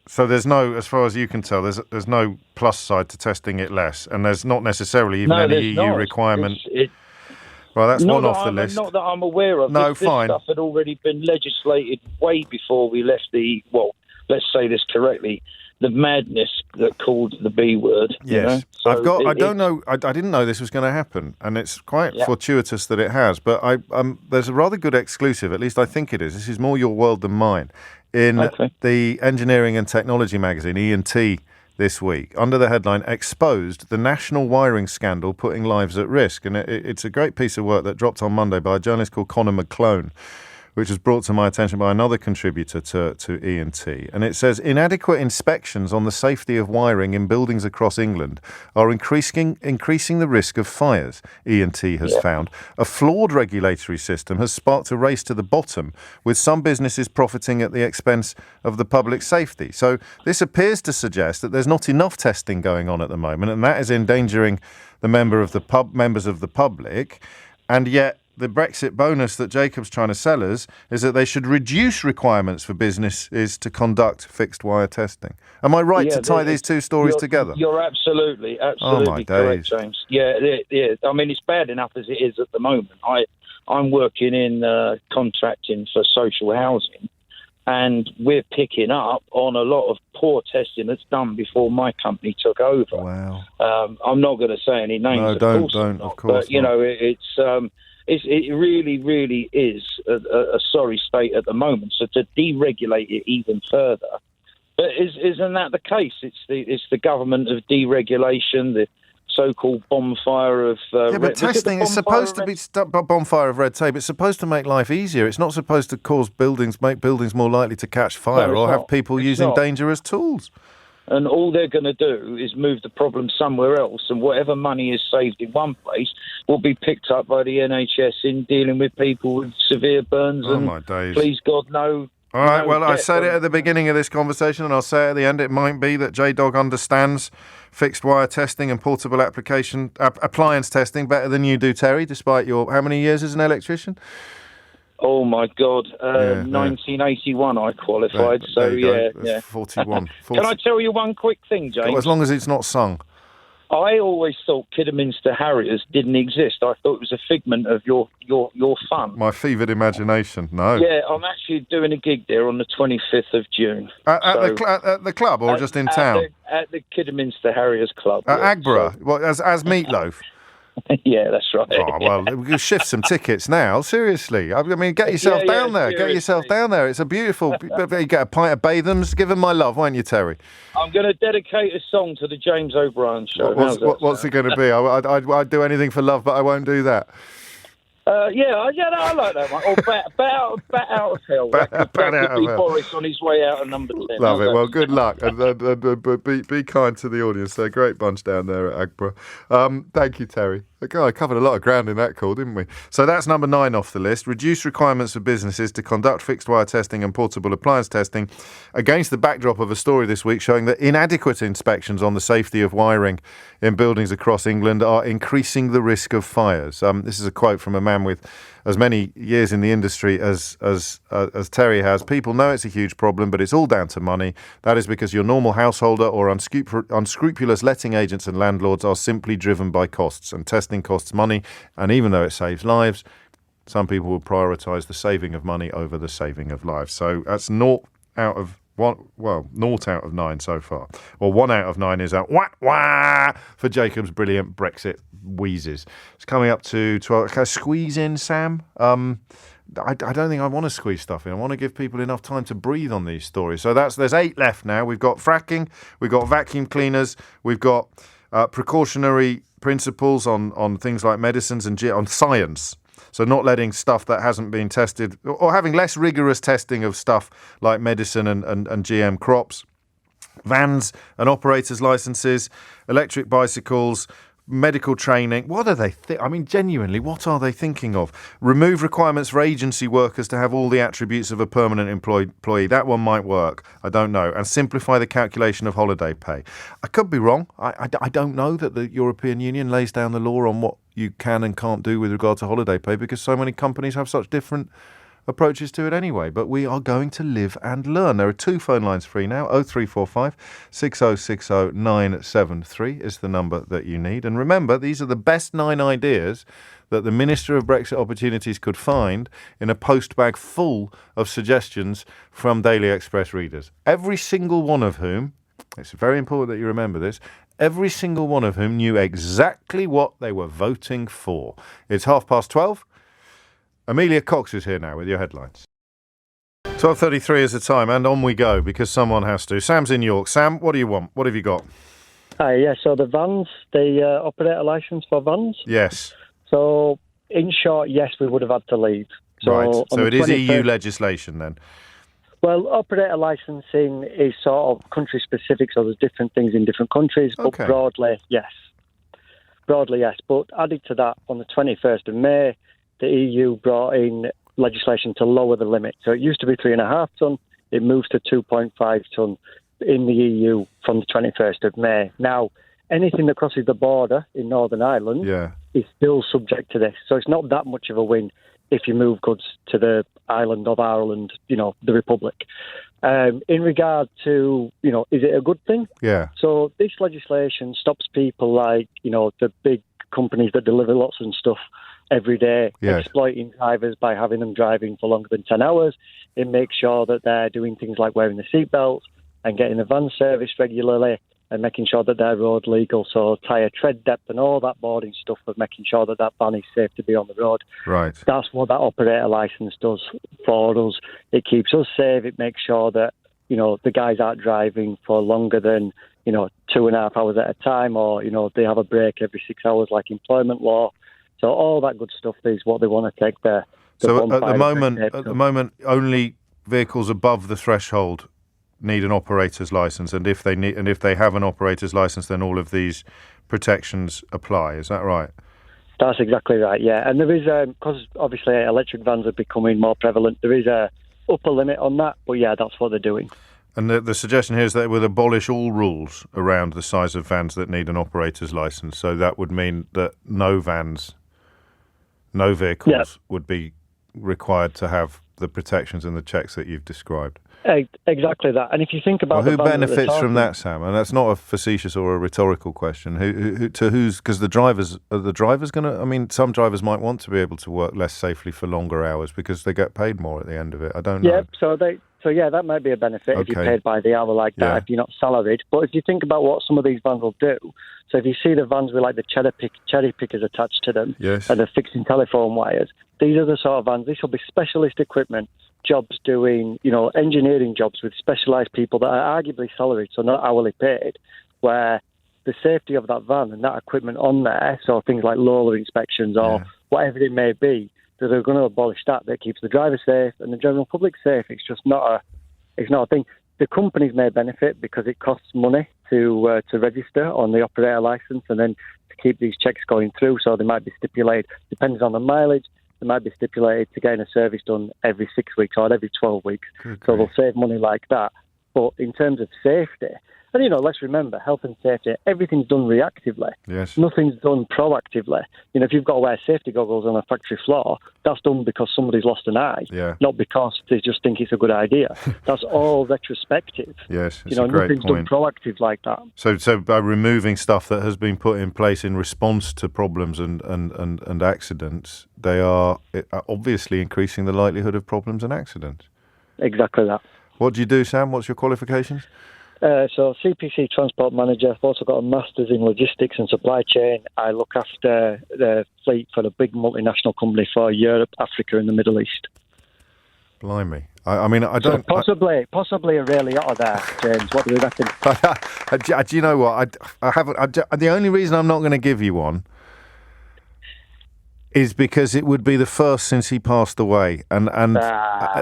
So there's no, as far as you can tell, there's no plus side to testing it less, and there's not necessarily even any EU requirement. Well, that's one off the list. Not that I'm aware of. No, this fine. This stuff had already been legislated way before we left let's say this correctly, the madness that called the B word. Yes. So I didn't know this was going to happen, and it's quite fortuitous that it has, but there's a rather good exclusive, at least I think it is. This is more your world than mine. In the Engineering and Technology magazine, E&T, this week, under the headline, Exposed, the National Wiring Scandal Putting Lives at Risk. And it's a great piece of work that dropped on Monday by a journalist called Conor McClone, which was brought to my attention by another contributor to E&T. And it says, inadequate inspections on the safety of wiring in buildings across England are increasing the risk of fires, E&T has found. A flawed regulatory system has sparked a race to the bottom, with some businesses profiting at the expense of the public safety. So this appears to suggest that there's not enough testing going on at the moment, and that is endangering the members of the public. And yet the Brexit bonus that Jacob's trying to sell us is that they should reduce requirements for businesses to conduct fixed wire testing. Am I right to tie these two stories together? You're absolutely correct, James. Yeah. I mean, it's bad enough as it is at the moment. I'm working in contracting for social housing, and we're picking up on a lot of poor testing that's done before my company took over. Wow. I'm not going to say any names. No, don't. But it really, really is a sorry state at the moment. So to deregulate it even further, but isn't that the case? It's the government of deregulation, the so-called bonfire of but testing is supposed to be bonfire of red tape. It's supposed to make life easier. It's not supposed to make buildings more likely to catch fire or have people using dangerous tools. And all they're going to do is move the problem somewhere else, and whatever money is saved in one place will be picked up by the NHS in dealing with people with severe burns. My days. Please God, no. All right, well, I said it at the beginning of this conversation, and I'll say it at the end. It might be that J-Dog understands fixed wire testing and portable appliance testing better than you do, Terry, despite your, how many years as an electrician? Oh, my God. 1981 I qualified, so yeah. 41. Can I tell you one quick thing, James? As long as it's not sung. I always thought Kidderminster Harriers didn't exist. I thought it was a figment of your fun. My fevered imagination, no. Yeah, I'm actually doing a gig there on the 25th of June. At the club or just in town? At the Kidderminster Harriers Club. At Agborough, as Meatloaf? Yeah, that's right. Oh, well, we can shift some tickets now. Seriously. I mean, get yourself down there. Seriously. Get yourself down there. It's a beautiful... You get a pint of Bathams. Give them my love, won't you, Terry? I'm going to dedicate a song to the James O'Brien show. What's it going to be? I'd do anything for love, but I won't do that. I like that one. Or bat out of hell. Bat out of hell. Boris on his way out of number 10. Love it. Well, good luck. And be kind to the audience. They're a great bunch down there at Agborough. Thank you, Terry. I covered a lot of ground in that call, didn't we? So that's number 9 off the list. Reduce requirements for businesses to conduct fixed wire testing and portable appliance testing, against the backdrop of a story this week showing that inadequate inspections on the safety of wiring in buildings across England are increasing the risk of fires. This is a quote from a man with as many years in the industry as Terry has. People know it's a huge problem, but it's all down to money. That is because your normal householder or unscrupulous letting agents and landlords are simply driven by costs, and testing costs money. And even though it saves lives, some people will prioritise the saving of money over the saving of lives. So that's 0 out of 9 so far. Or 1 out of 9 is a wah for Jacob's brilliant Brexit wheezes. It's coming up to 12. Can I squeeze in, Sam? I don't think I want to squeeze stuff in. I want to give people enough time to breathe on these stories. So there's 8 left now. We've got fracking, we've got vacuum cleaners, we've got precautionary principles on things like medicines and on science. So not letting stuff that hasn't been tested, or having less rigorous testing of stuff like medicine and GM crops, vans and operators' licenses, electric bicycles, medical training. What are they genuinely, what are they thinking of? Remove requirements for agency workers to have all the attributes of a permanent employee. That one might work. I don't know. And simplify the calculation of holiday pay. I could be wrong. I don't know that the European Union lays down the law on what you can and can't do with regard to holiday pay, because so many companies have such different approaches to it anyway. But we are going to live and learn. There are 2 phone lines free now. 0345 6060 973 is the number that you need. And remember, these are the best 9 ideas that the Minister of Brexit Opportunities could find in a postbag full of suggestions from Daily Express readers. Every single one of whom, it's very important that you remember this, every single one of whom knew exactly what they were voting for. It's 12:30. Amelia Cox is here now with your headlines. 12:33 is the time, and on we go, because someone has to. Sam's in York. Sam, what do you want? What have you got? Hi, yeah, so the vans, the operator licence for vans. Yes. So, in short, yes, we would have had to leave. So right, so it is EU legislation then? Well, operator licensing is sort of country-specific, so there's different things in different countries, but broadly, yes. Broadly, yes. But added to that, on the 21st of May, the EU brought in legislation to lower the limit. So it used to be 3.5 tonne, it moves to 2.5 tonne in the EU from the 21st of May. Now, anything that crosses the border in Northern Ireland is still subject to this. So it's not that much of a win if you move goods to the island of Ireland, the Republic. In regard to, is it a good thing? Yeah. So this legislation stops people like, the big companies that deliver lots of stuff every day, exploiting drivers by having them driving for longer than 10 hours. It makes sure that they're doing things like wearing the seatbelts and getting the van serviced regularly and making sure that they're road legal, so tyre tread depth and all that boarding stuff of making sure that that van is safe to be on the road. Right. That's what that operator licence does for us. It keeps us safe. It makes sure that, the guys aren't driving for longer than, 2.5 hours at a time, or, they have a break every 6 hours like employment law. So all that good stuff is what they want to take there. So at the moment, only vehicles above the threshold need an operator's license, and if they have an operator's license, then all of these protections apply. Is that right? That's exactly right. Yeah, and there is because obviously electric vans are becoming more prevalent. There is a upper limit on that, but yeah, that's what they're doing. And the suggestion here is that it would abolish all rules around the size of vans that need an operator's license. So that would mean that no vehicles would be required to have the protections and the checks that you've described. Exactly that. And if you think about who benefits from that, Sam? And that's not a facetious or a rhetorical question. Because the drivers are the drivers going to? I mean, some drivers might want to be able to work less safely for longer hours because they get paid more at the end of it. I don't know. Yeah, that might be a benefit if you're paid by the hour like that, if you're not salaried. But if you think about what some of these vans will do, so if you see the vans with like the cherry pickers attached to them and they're fixing telephone wires, these are the sort of vans. This will be specialist equipment, jobs doing, engineering jobs with specialised people that are arguably salaried, so not hourly paid, where the safety of that van and that equipment on there, so things like Lola inspections or whatever it may be, that are going to abolish that keeps the driver safe and the general public safe. It's just not a thing. The companies may benefit because it costs money to register on the operator licence and then to keep these checks going through. So they might be stipulated, depends on the mileage, they might be stipulated to getting a service done every 6 weeks or every 12 weeks. Okay. So they'll save money like that. But in terms of safety, and let's remember, health and safety, everything's done reactively. Yes. Nothing's done proactively. If you've got to wear safety goggles on a factory floor, that's done because somebody's lost an eye, not because they just think it's a good idea. That's all retrospective. Yes, it's a great nothing's point. Done proactive like that. So by removing stuff that has been put in place in response to problems and accidents, they are obviously increasing the likelihood of problems and accidents. Exactly that. What do you do, Sam? What's your qualifications? So CPC Transport Manager. I've also got a Master's in Logistics and Supply Chain. I look after the fleet for a big multinational company for Europe, Africa and the Middle East. Blimey. I mean, I don't... So possibly a Ray Liotta there, James. What do you reckon? Do you know what? The only reason I'm not going to give you one is because it would be the first since he passed away, and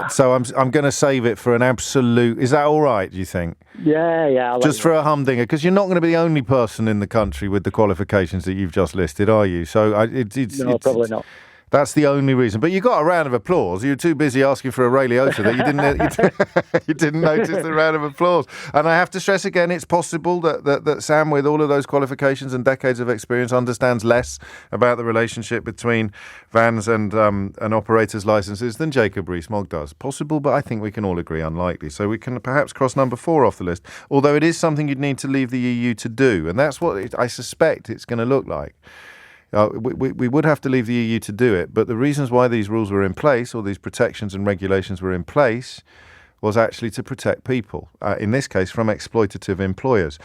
so I'm going to save it for an absolute. Is that all right? Do you think? Yeah. Just for a humdinger, because you're not going to be the only person in the country with the qualifications that you've just listed, are you? So no, probably not. That's the only reason. But you got a round of applause. You were too busy asking for a Ray Liotta that you didn't notice the round of applause. And I have to stress again, it's possible that Sam, with all of those qualifications and decades of experience, understands less about the relationship between vans and operators' licences than Jacob Rees-Mogg does. Possible, but I think we can all agree unlikely. So we can perhaps cross number 4 off the list, although it is something you'd need to leave the EU to do. And that's what I suspect it's going to look like. We would have to leave the EU to do it, but the reasons why these rules were in place, or these protections and regulations were in place, was actually to protect people, in this case from exploitative employers.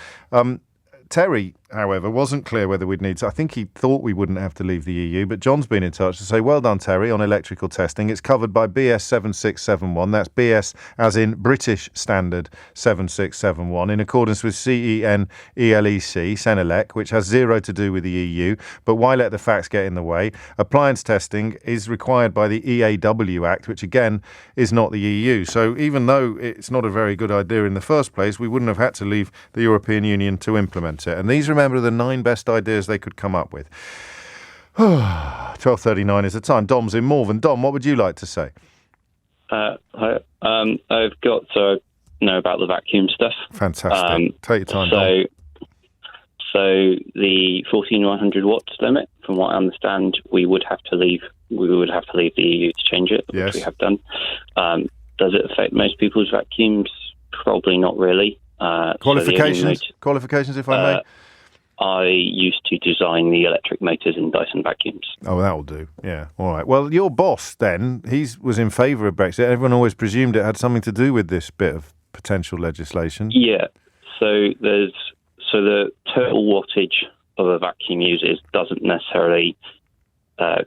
Terry, however, wasn't clear whether we'd need to. I think he thought we wouldn't have to leave the EU, but John's been in touch to say, well done, Terry, on electrical testing. It's covered by BS 7671. That's BS as in British Standard 7671, in accordance with CEN ELEC, Senelec, which has zero to do with the EU. But why let the facts get in the way? Appliance testing is required by the EAW Act, which again is not the EU. So even though it's not a very good idea in the first place, we wouldn't have had to leave the European Union to implement it. And these, remember, are the 9 best ideas they could come up with. 12:39 is the time. Dom's in Malvern. Dom, what would you like to say? Hi. I've got to know about the vacuum stuff. Fantastic. Take your time, Dom. So the 14,100 watts limit, from what I understand, we would have to leave the EU to change it, which we have done. Does it affect most people's vacuums? Probably not really. Qualifications, if I may. I used to design the electric motors in Dyson vacuums. Oh, that'll do. Yeah. All right. Well, your boss then, he was in favour of Brexit. Everyone always presumed it had something to do with this bit of potential legislation. Yeah. So the total wattage of a vacuum used doesn't necessarily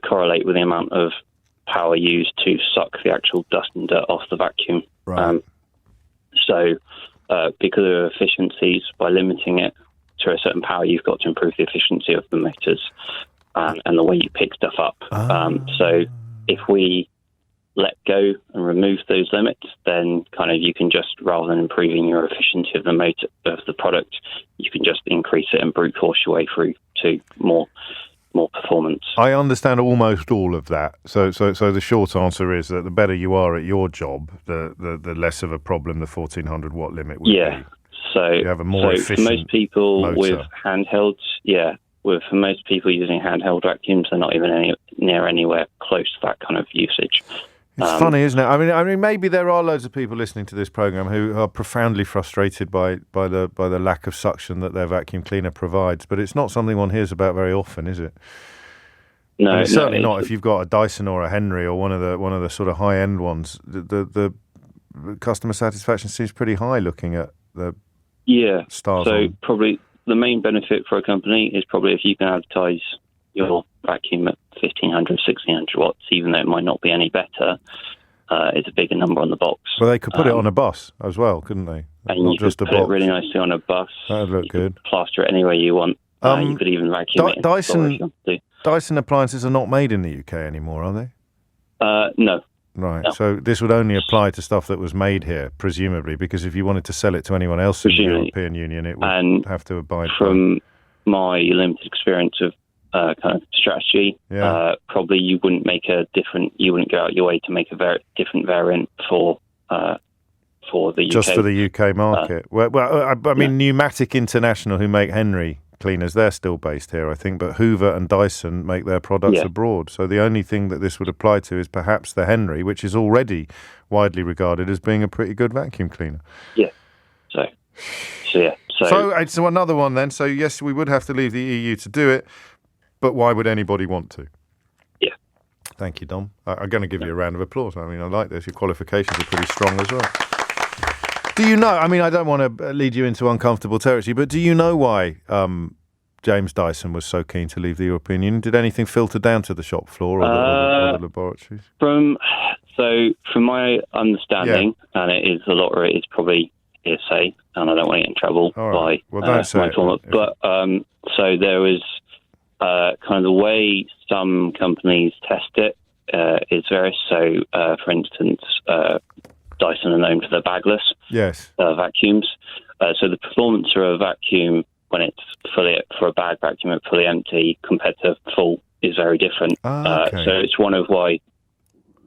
correlate with the amount of power used to suck the actual dust and dirt off the vacuum. Right. Because of efficiencies, by limiting it to a certain power, you've got to improve the efficiency of the motors and the way you pick stuff up. So if we let go and remove those limits, then kind of you can just, rather than improving your efficiency of the motor of the product, you can just increase it and brute force your way through to more performance. I understand almost all of that. So the short answer is that the better you are at your job, the less of a problem the 1400 watt limit would be. So you have a more efficient for most people motor. with handhelds, for most people using handheld vacuums, they're not even anywhere close to that kind of usage. It's funny, isn't it? I mean, maybe there are loads of people listening to this program who are profoundly frustrated by the lack of suction that their vacuum cleaner provides, but it's not something one hears about very often, is it? No, it's certainly not if you've got a Dyson or a Henry or one of the sort of high end ones. The customer satisfaction seems pretty high looking at the stars. So probably the main benefit for a company is probably if you can advertise your vacuum at 1,500, 1,600 watts, even though it might not be any better, it's a bigger number on the box. Well, they could put it on a bus as well, couldn't they? And not you just could a put box. it really nicely on a bus. That would look good. Plaster it anywhere you want. You could even vacuum it. Dyson appliances are not made in the UK anymore, are they? No. Right. No. So this would only apply to stuff that was made here, presumably, because if you wanted to sell it to anyone else in the European Union, it would have to abide from my limited experience of kind of strategy, probably you wouldn't go out your way to make a different variant for the UK. Just for the UK market. I mean, Pneumatic International, who make Henry cleaners, they're still based here, I think, but Hoover and Dyson make their products abroad. So the only thing that this would apply to is perhaps the Henry, which is already widely regarded as being a pretty good vacuum cleaner. Yeah. So it's another one then. So yes, we would have to leave the EU to do it, but why would anybody want to? Yeah. Thank you, Dom. I'm going to give you a round of applause. I mean, I like this. Your qualifications are pretty strong as well. Do you know, I mean, I don't want to lead you into uncomfortable territory, but do you know why James Dyson was so keen to leave the European Union? Did anything filter down to the shop floor or the laboratories? From my understanding, and it is a lot of it is probably hearsay, and I don't want to get in trouble by my former. But so there was kind of the way some companies test it is various. So, for instance, Dyson are known for their bagless vacuums. So the performance of a vacuum when it's for a bag vacuum and fully empty compared to full is very different. Okay. So it's one of why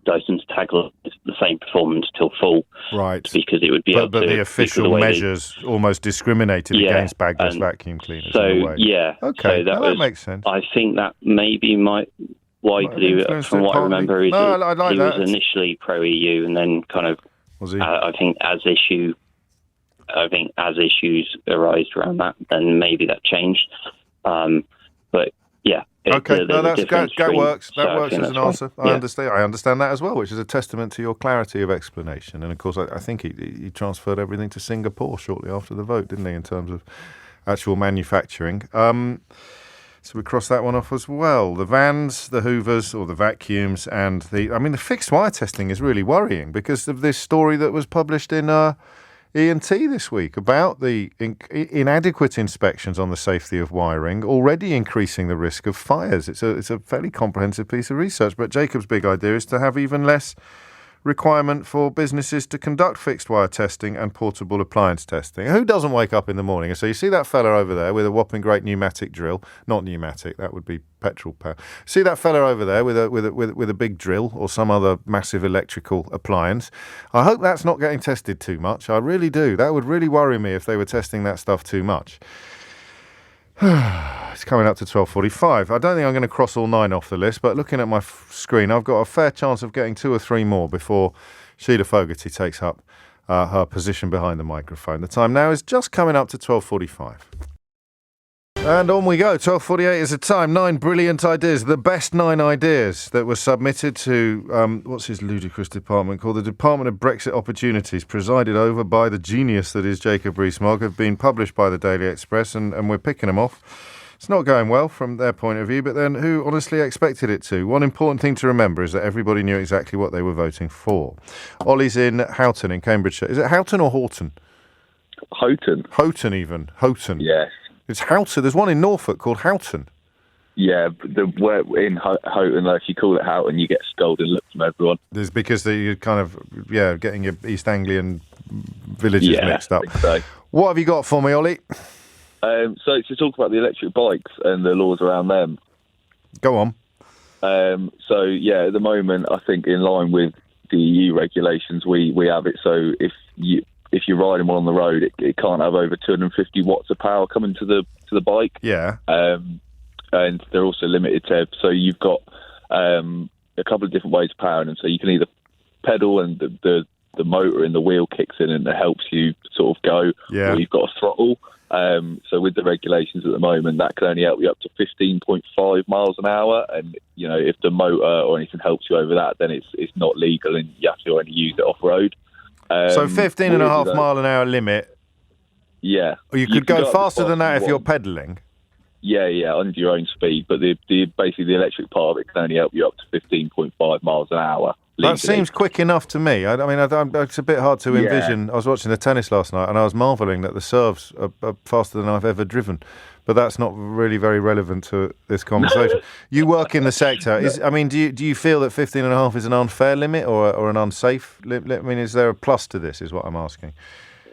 Dyson's tagline is the same performance till full. Right. Because it would be able to... But the official measures almost discriminated against bagless vacuum cleaners in a way. Yeah. Okay, so that makes sense. I think that maybe might do, from what I remember, is that he was initially pro-EU and then kind of... Was he? I think as issues arise around that, then maybe that changed. But yeah. Okay, that works. That works as an answer. I understand that as well, which is a testament to your clarity of explanation. And of course, I think he transferred everything to Singapore shortly after the vote, didn't he, in terms of actual manufacturing. So we cross that one off as well. The vans, the hoovers or the vacuums, and the fixed wire testing is really worrying because of this story that was published in E&T this week about the inadequate inspections on the safety of wiring already increasing the risk of fires. It's a fairly comprehensive piece of research, but Jacob's big idea is to have even less requirement for businesses to conduct fixed wire testing and portable appliance testing. Who doesn't wake up in the morning? So you see that fella over there with a whopping great pneumatic drill, not pneumatic, that would be petrol power. See that fella over there with a big drill or some other massive electrical appliance. I hope that's not getting tested too much. I really do. That would really worry me if they were testing that stuff too much. It's coming up to 12:45. I don't think I'm going to cross all 9 off the list, but looking at my screen, I've got a fair chance of getting 2 or 3 more before Sheila Fogarty takes up her position behind the microphone. The time now is just coming up to 12:45. And on we go. 12:48 is the time. 9 brilliant ideas. The best 9 ideas that were submitted to, what's his ludicrous department called? The Department of Brexit Opportunities, presided over by the genius that is Jacob Rees-Mogg, have been published by the Daily Express, and we're picking them off. It's not going well from their point of view, but then who honestly expected it to? One important thing to remember is that everybody knew exactly what they were voting for. Ollie's in Houghton in Cambridgeshire. Is it Houghton or Horton? Houghton. Houghton even. Houghton. Yes. It's Houghton. There's one in Norfolk called Houghton. Yeah, in Houghton, if you call it Houghton, you get scolded look from everyone. There's because you're kind of, getting your East Anglian villages mixed up. So. What have you got for me, Ollie? So to talk about the electric bikes and the laws around them. Go on. At the moment, I think in line with the EU regulations, we have it so if you're riding one on the road, it can't have over 250 watts of power coming to the bike. Yeah. And they're also limited to. So you've got a couple of different ways of powering them. So you can either pedal and the motor in the wheel kicks in and it helps you sort of go. Yeah. Or you've got a throttle. So with the regulations at the moment, that can only help you up to 15.5 miles an hour. And if the motor or anything helps you over that, then it's not legal and you have to only use it off road. So 15.5 mile an hour limit. Yeah. Or you could go faster than that if you're pedalling. Yeah, under your own speed. But basically the electric part of it can only help you up to 15.5 miles an hour. Legally. That seems quick enough to me. It's a bit hard to envision. I was watching the tennis last night and I was marvelling that the serves are faster than I've ever driven. But that's not really very relevant to this conversation. You work in the sector. Do you feel that 15.5 is an unfair limit or an unsafe limit? Is there a plus to this, is what I'm asking?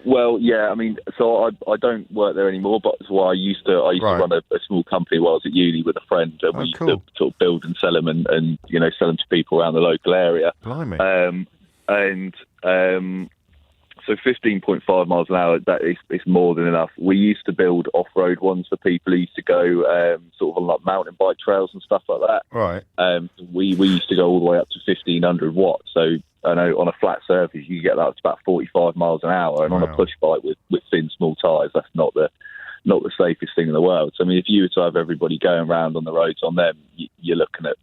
Well, yeah, so I don't work there anymore, but that's why I used to run a small company while I was at uni with a friend, and we used to sort of build and sell them and sell them to people around the local area. Blimey. So 15.5 miles an hour, it's more than enough. We used to build off-road ones for people who used to go sort of on like mountain bike trails and stuff like that. Right. We used to go all the way up to 1,500 watts. So I know on a flat surface you get that up to about 45 miles an hour, and on a push bike with thin, small tyres, that's not the safest thing in the world. So if you were to have everybody going around on the roads on them, you're looking at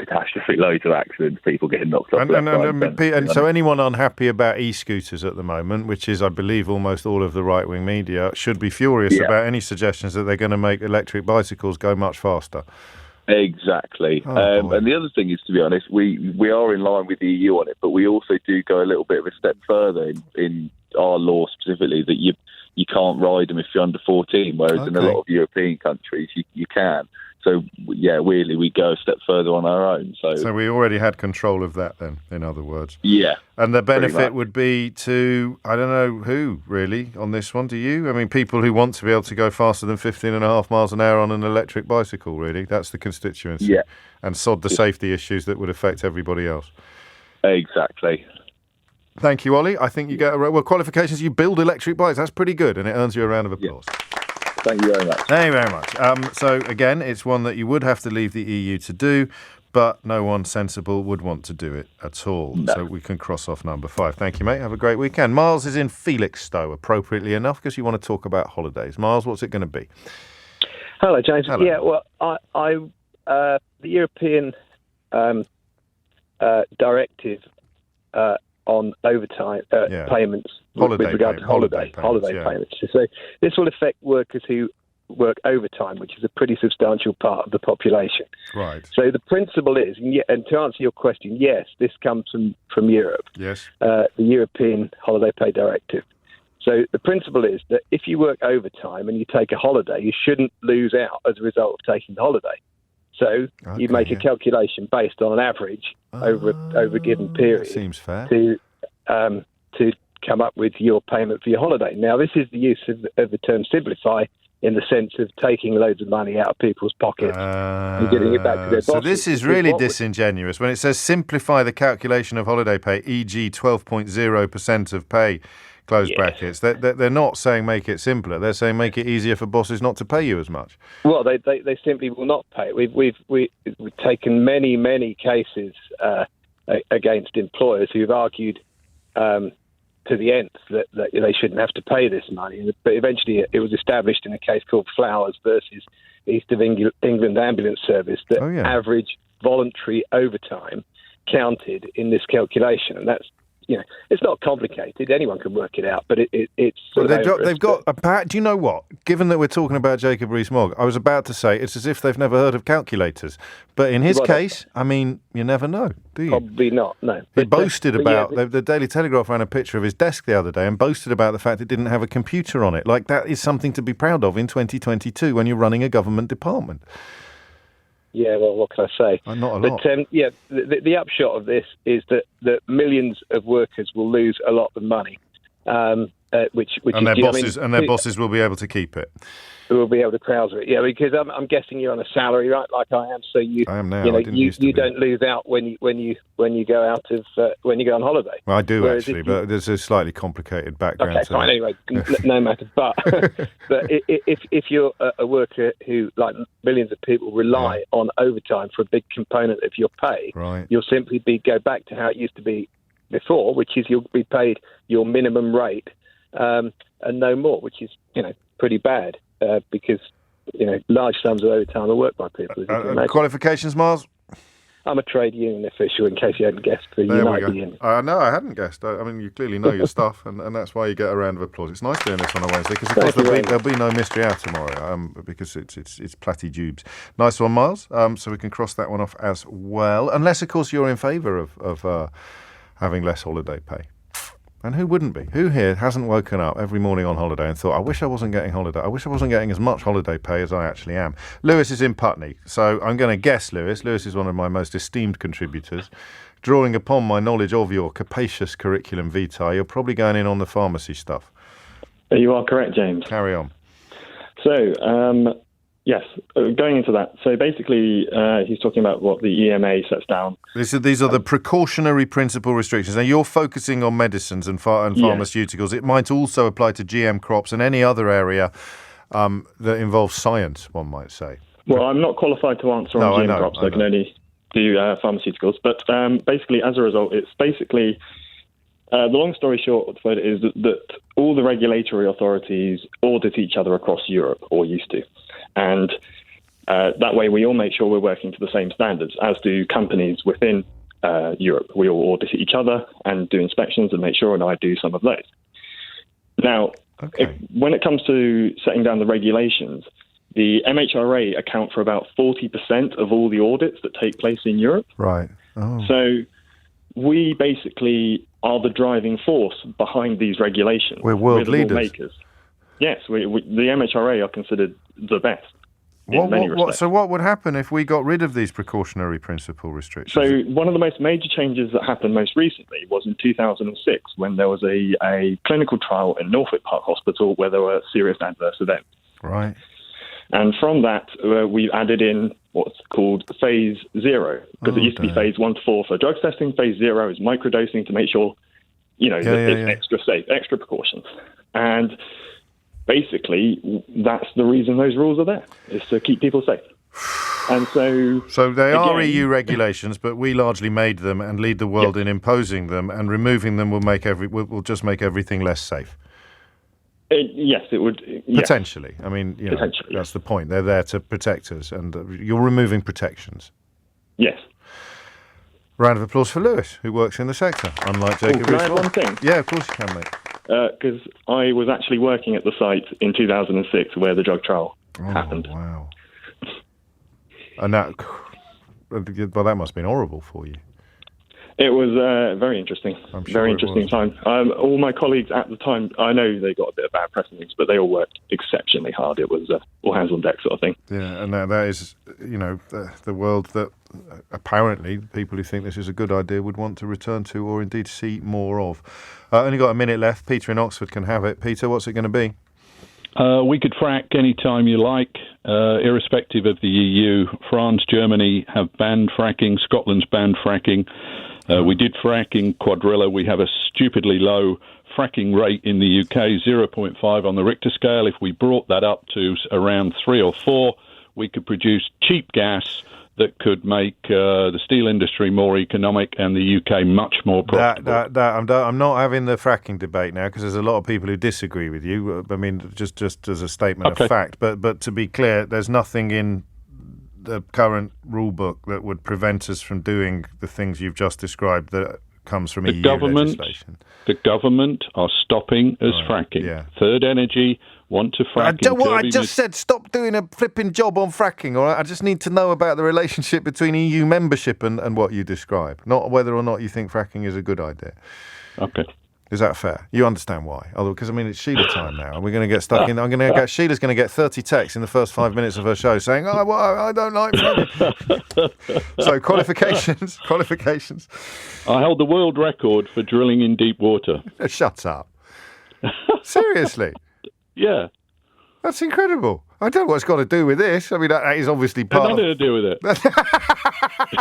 catastrophic loads of accidents, people getting knocked off. And so anyone unhappy about e-scooters at the moment, which is, I believe, almost all of the right-wing media, should be furious about any suggestions that they're going to make electric bicycles go much faster. Exactly. And the other thing is, to be honest, we are in line with the EU on it, but we also do go a little bit of a step further in our law specifically, that you can't ride them if you're under 14, whereas in a lot of European countries you can. So, weirdly, we go a step further on our own. So we already had control of that then, in other words. Yeah. And the benefit would be to, I don't know who, really, on this one. Do you? I mean, people who want to be able to go faster than 15.5 miles an hour on an electric bicycle, really. That's the constituency. Yeah. And sod the safety issues that would affect everybody else. Exactly. Thank you, Ollie. I think you get qualifications. You build electric bikes. That's pretty good, and it earns you a round of applause. Yeah. Thank you very much. Thank you very much. So, again, it's one that you would have to leave the EU to do, but no one sensible would want to do it at all. No. So we can cross off number 5. Thank you, mate. Have a great weekend. Miles is in Felixstowe, appropriately enough, because you want to talk about holidays. Miles, what's it going to be? Hello, James. Hello. Yeah, well, the European directive on overtime payments with regard to holiday payments. So this will affect workers who work overtime, which is a pretty substantial part of the population. Right. So the principle is, and to answer your question, yes, this comes from Europe. Yes. The European Holiday Pay Directive. So the principle is that if you work overtime and you take a holiday, you shouldn't lose out as a result of taking the holiday. So you make a calculation based on an average over a given period. Seems fair. To come up with your payment for your holiday. Now, this is the use of the term simplify in the sense of taking loads of money out of people's pockets and getting it back to their bosses. So this is really disingenuous. When it says simplify the calculation of holiday pay, e.g. 12.0% of pay, close brackets. They're not saying make it simpler. They're saying make it easier for bosses not to pay you as much. Well, they simply will not pay. We've taken many cases against employers who've argued to the end that they shouldn't have to pay this money. But eventually it was established in a case called Flowers versus East of England Ambulance Service that average voluntary overtime counted in this calculation, and that's. It's not complicated. Anyone can work it out, but it's. They've got a pat. Do you know what? Given that we're talking about Jacob Rees-Mogg, I was about to say it's as if they've never heard of calculators. But in his case, I mean, you never know, do you? Probably not. No. He boasted about the Daily Telegraph ran a picture of his desk the other day and boasted about the fact it didn't have a computer on it. Like that is something to be proud of in 2022 when you're running a government department. Yeah, well, what can I say? Not a lot. But the upshot of this is that millions of workers will lose a lot of money, which their bosses will be able to keep it. Will be able to trouser it. Yeah, because I'm guessing you're on a salary, right? Like I am. So I am now. You don't lose out when you go out of when you go on holiday. Well, I do actually, but there's a slightly complicated background. Okay, fine. Anyway, no matter. But if you're a worker who, like millions of people, rely on overtime for a big component of your pay, you'll simply go back to how it used to be before, which is you'll be paid your minimum rate and no more, which is pretty bad. Because large sums of overtime are worked by people. Qualifications, Miles? I'm a trade union official, in case you hadn't guessed. For United Union. No, I hadn't guessed. I mean, you clearly know your stuff, and that's why you get a round of applause. It's nice doing this on a Wednesday because, of course, there'll be no mystery hour tomorrow because it's platty-jubes. Nice one, Miles. So we can cross that one off as well, unless, of course, you're in favour of having less holiday pay. And who wouldn't be? Who here hasn't woken up every morning on holiday and thought, I wish I wasn't getting holiday. I wish I wasn't getting as much holiday pay as I actually am. Lewis is in Putney, so I'm going to guess Lewis. Lewis is one of my most esteemed contributors. Drawing upon my knowledge of your capacious curriculum vitae, you're probably going in on the pharmacy stuff. You are correct, James. Carry on. So, yes, going into that. So basically, he's talking about what the EMA sets down. These are the precautionary principle restrictions. Now, you're focusing on medicines and pharmaceuticals. It might also apply to GM crops and any other area that involves science, one might say. Well, I'm not qualified to answer on GM crops. I can only do pharmaceuticals. But basically, as a result, it's basically... the long story short of it is that all the regulatory authorities audit each other across Europe, or used to. And that way we all make sure we're working to the same standards, as do companies within Europe. We all audit each other and do inspections and make sure, and I do some of those. Now, when it comes to setting down the regulations, the MHRA account for about 40% of all the audits that take place in Europe. Right. Oh. So we basically are the driving force behind these regulations. We're world leaders. Makers. Yes, the MHRA are considered the best. many respects. So what would happen if we got rid of these precautionary principle restrictions? So one of the most major changes that happened most recently was in 2006 when there was a clinical trial in Norfolk Park Hospital where there were serious adverse events. Right. And from that, we added in what's called phase 0, because it used to be phase 1 to 4 for drugs testing. Phase 0 is microdosing to make sure, it's extra safe, extra precautions. And basically, that's the reason those rules are there, is to keep people safe. And so they are EU regulations, but we largely made them and lead the world in imposing them, and removing them will just make everything less safe. Yes, it would. Potentially. I mean, that's the point. They're there to protect us, and you're removing protections. Yes. Round of applause for Lewis, who works in the sector, unlike Jacob. Can I add one thing? Yeah, of course you can, mate. Because I was actually working at the site in 2006 where the drug trial happened. Wow. And that must have been horrible for you. It was very interesting. I'm sure very interesting time. All my colleagues at the time, I know they got a bit of bad press and things, but they all worked exceptionally hard. It was all hands on deck sort of thing. Yeah, and that is, the world that apparently people who think this is a good idea would want to return to, or indeed see more of. Only got a minute left. Peter in Oxford can have it. Peter, what's it going to be? We could frack any time you like, irrespective of the EU. France, Germany have banned fracking. Scotland's banned fracking. We did frack in Quadrilla. We have a stupidly low fracking rate in the UK, 0.5 on the Richter scale. If we brought that up to around 3 or 4, we could produce cheap gas that could make the steel industry more economic and the UK much more profitable. I'm not having the fracking debate now, because there's a lot of people who disagree with you. I mean, just as a statement of fact. But to be clear, there's nothing in the current rule book that would prevent us from doing the things you've just described that comes from EU legislation. The government are stopping us fracking. Yeah. Third Energy want to frack. I just said stop doing a flipping job on fracking, all right? I just need to know about the relationship between EU membership and what you describe, not whether or not you think fracking is a good idea. Okay. Is that fair? You understand why? Because, I mean, it's Sheila time now, and we're going to get stuck in. Sheila's going to get 30 texts in the first 5 minutes of her show saying, I don't like fracking. So, qualifications. I held the world record for drilling in deep water. Shut up. Seriously? Yeah. That's incredible. I don't know what it's got to do with this. I mean, that is obviously part nothing to do with it.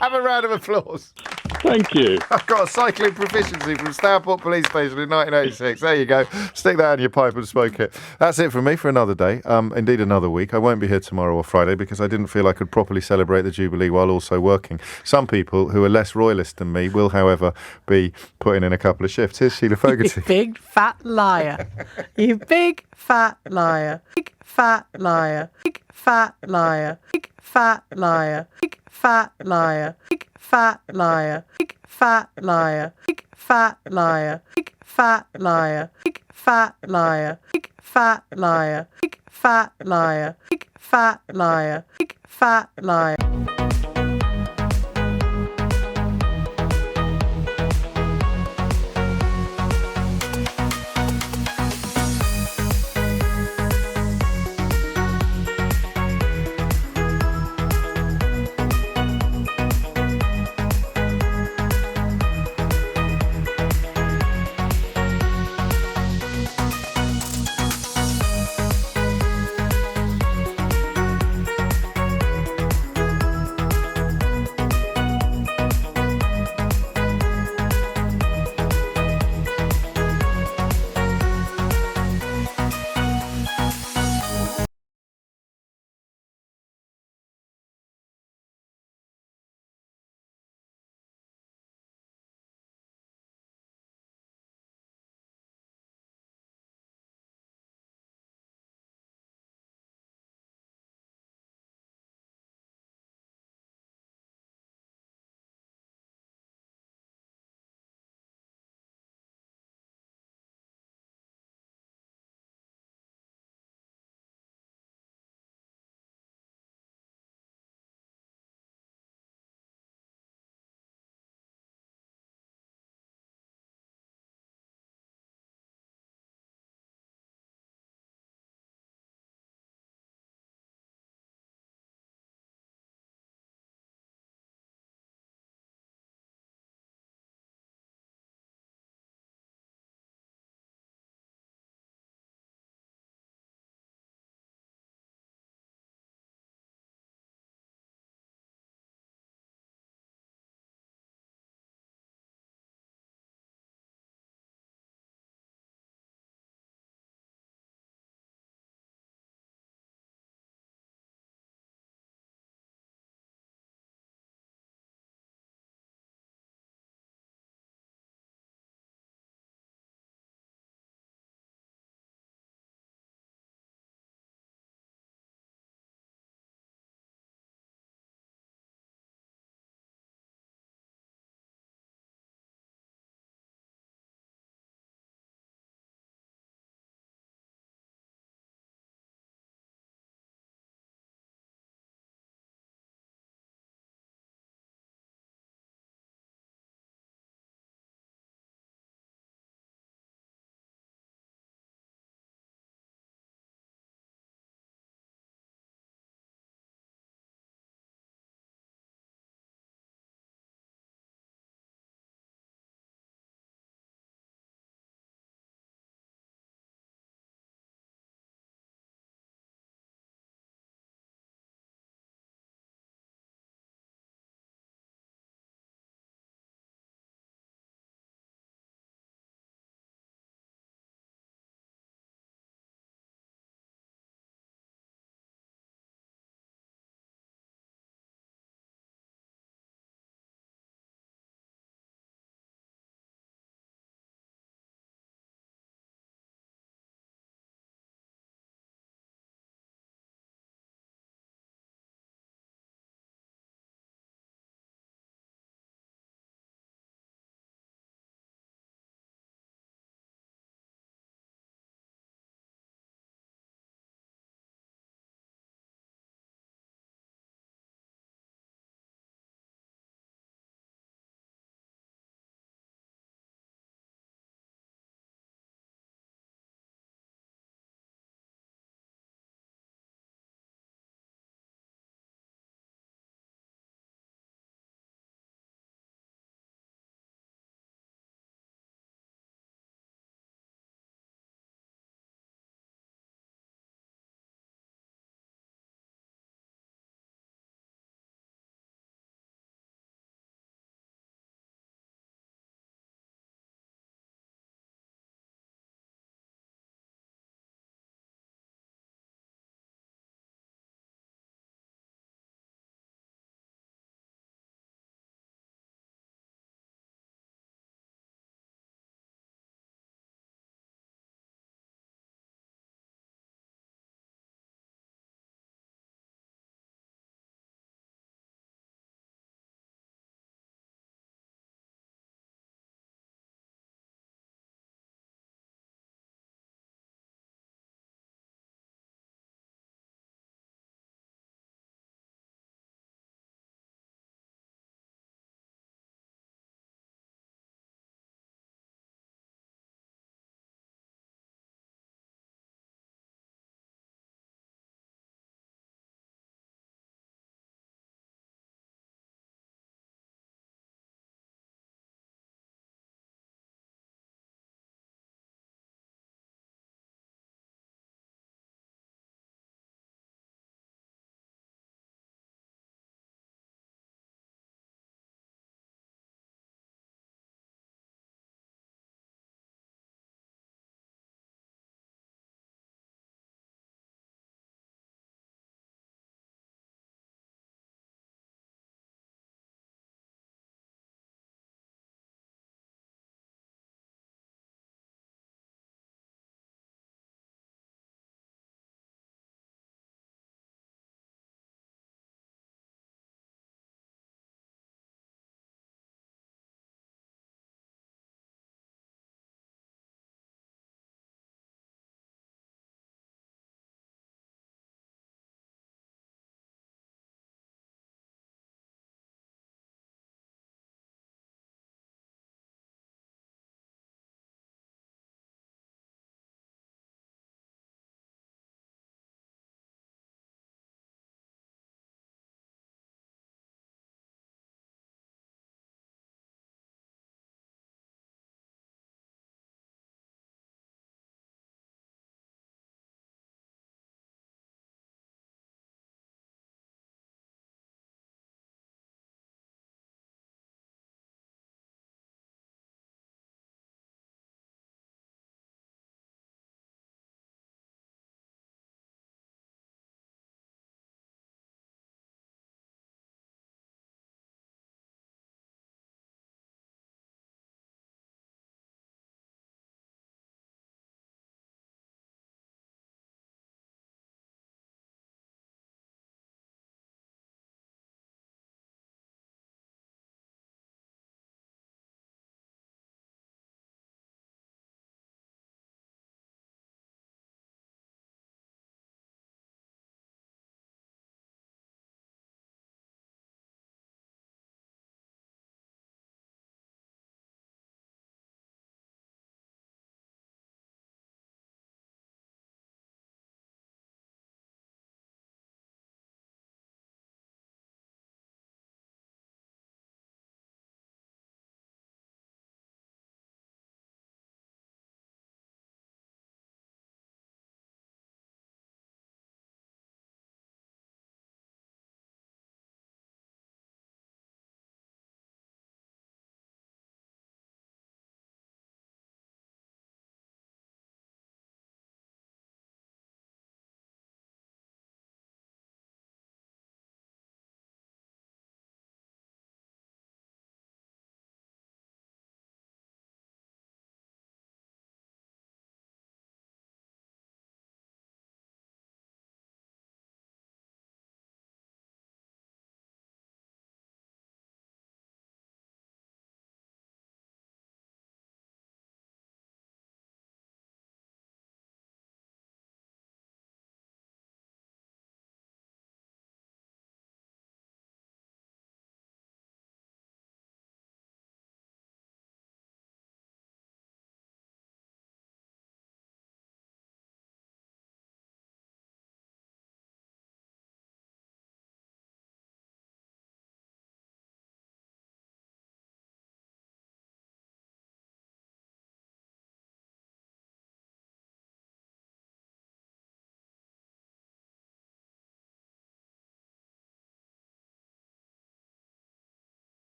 Have a round of applause. Thank you. I've got a cycling proficiency from Stourport Police Station in 1986. There you go. Stick that in your pipe and smoke it. That's it from me for another day. Indeed, another week. I won't be here tomorrow or Friday because I didn't feel I could properly celebrate the Jubilee while also working. Some people who are less royalist than me will, however, be putting in a couple of shifts. Here's Sheila Fogarty. You big fat liar. You big fat liar. Big fat liar. Big fat liar. Big fat liar. Big fat liar. Big fat liar. Big fat liar. Big fat liar. Big fat liar. Big fat liar. Big fat liar. Big fat liar. Big fat liar. Big fat liar.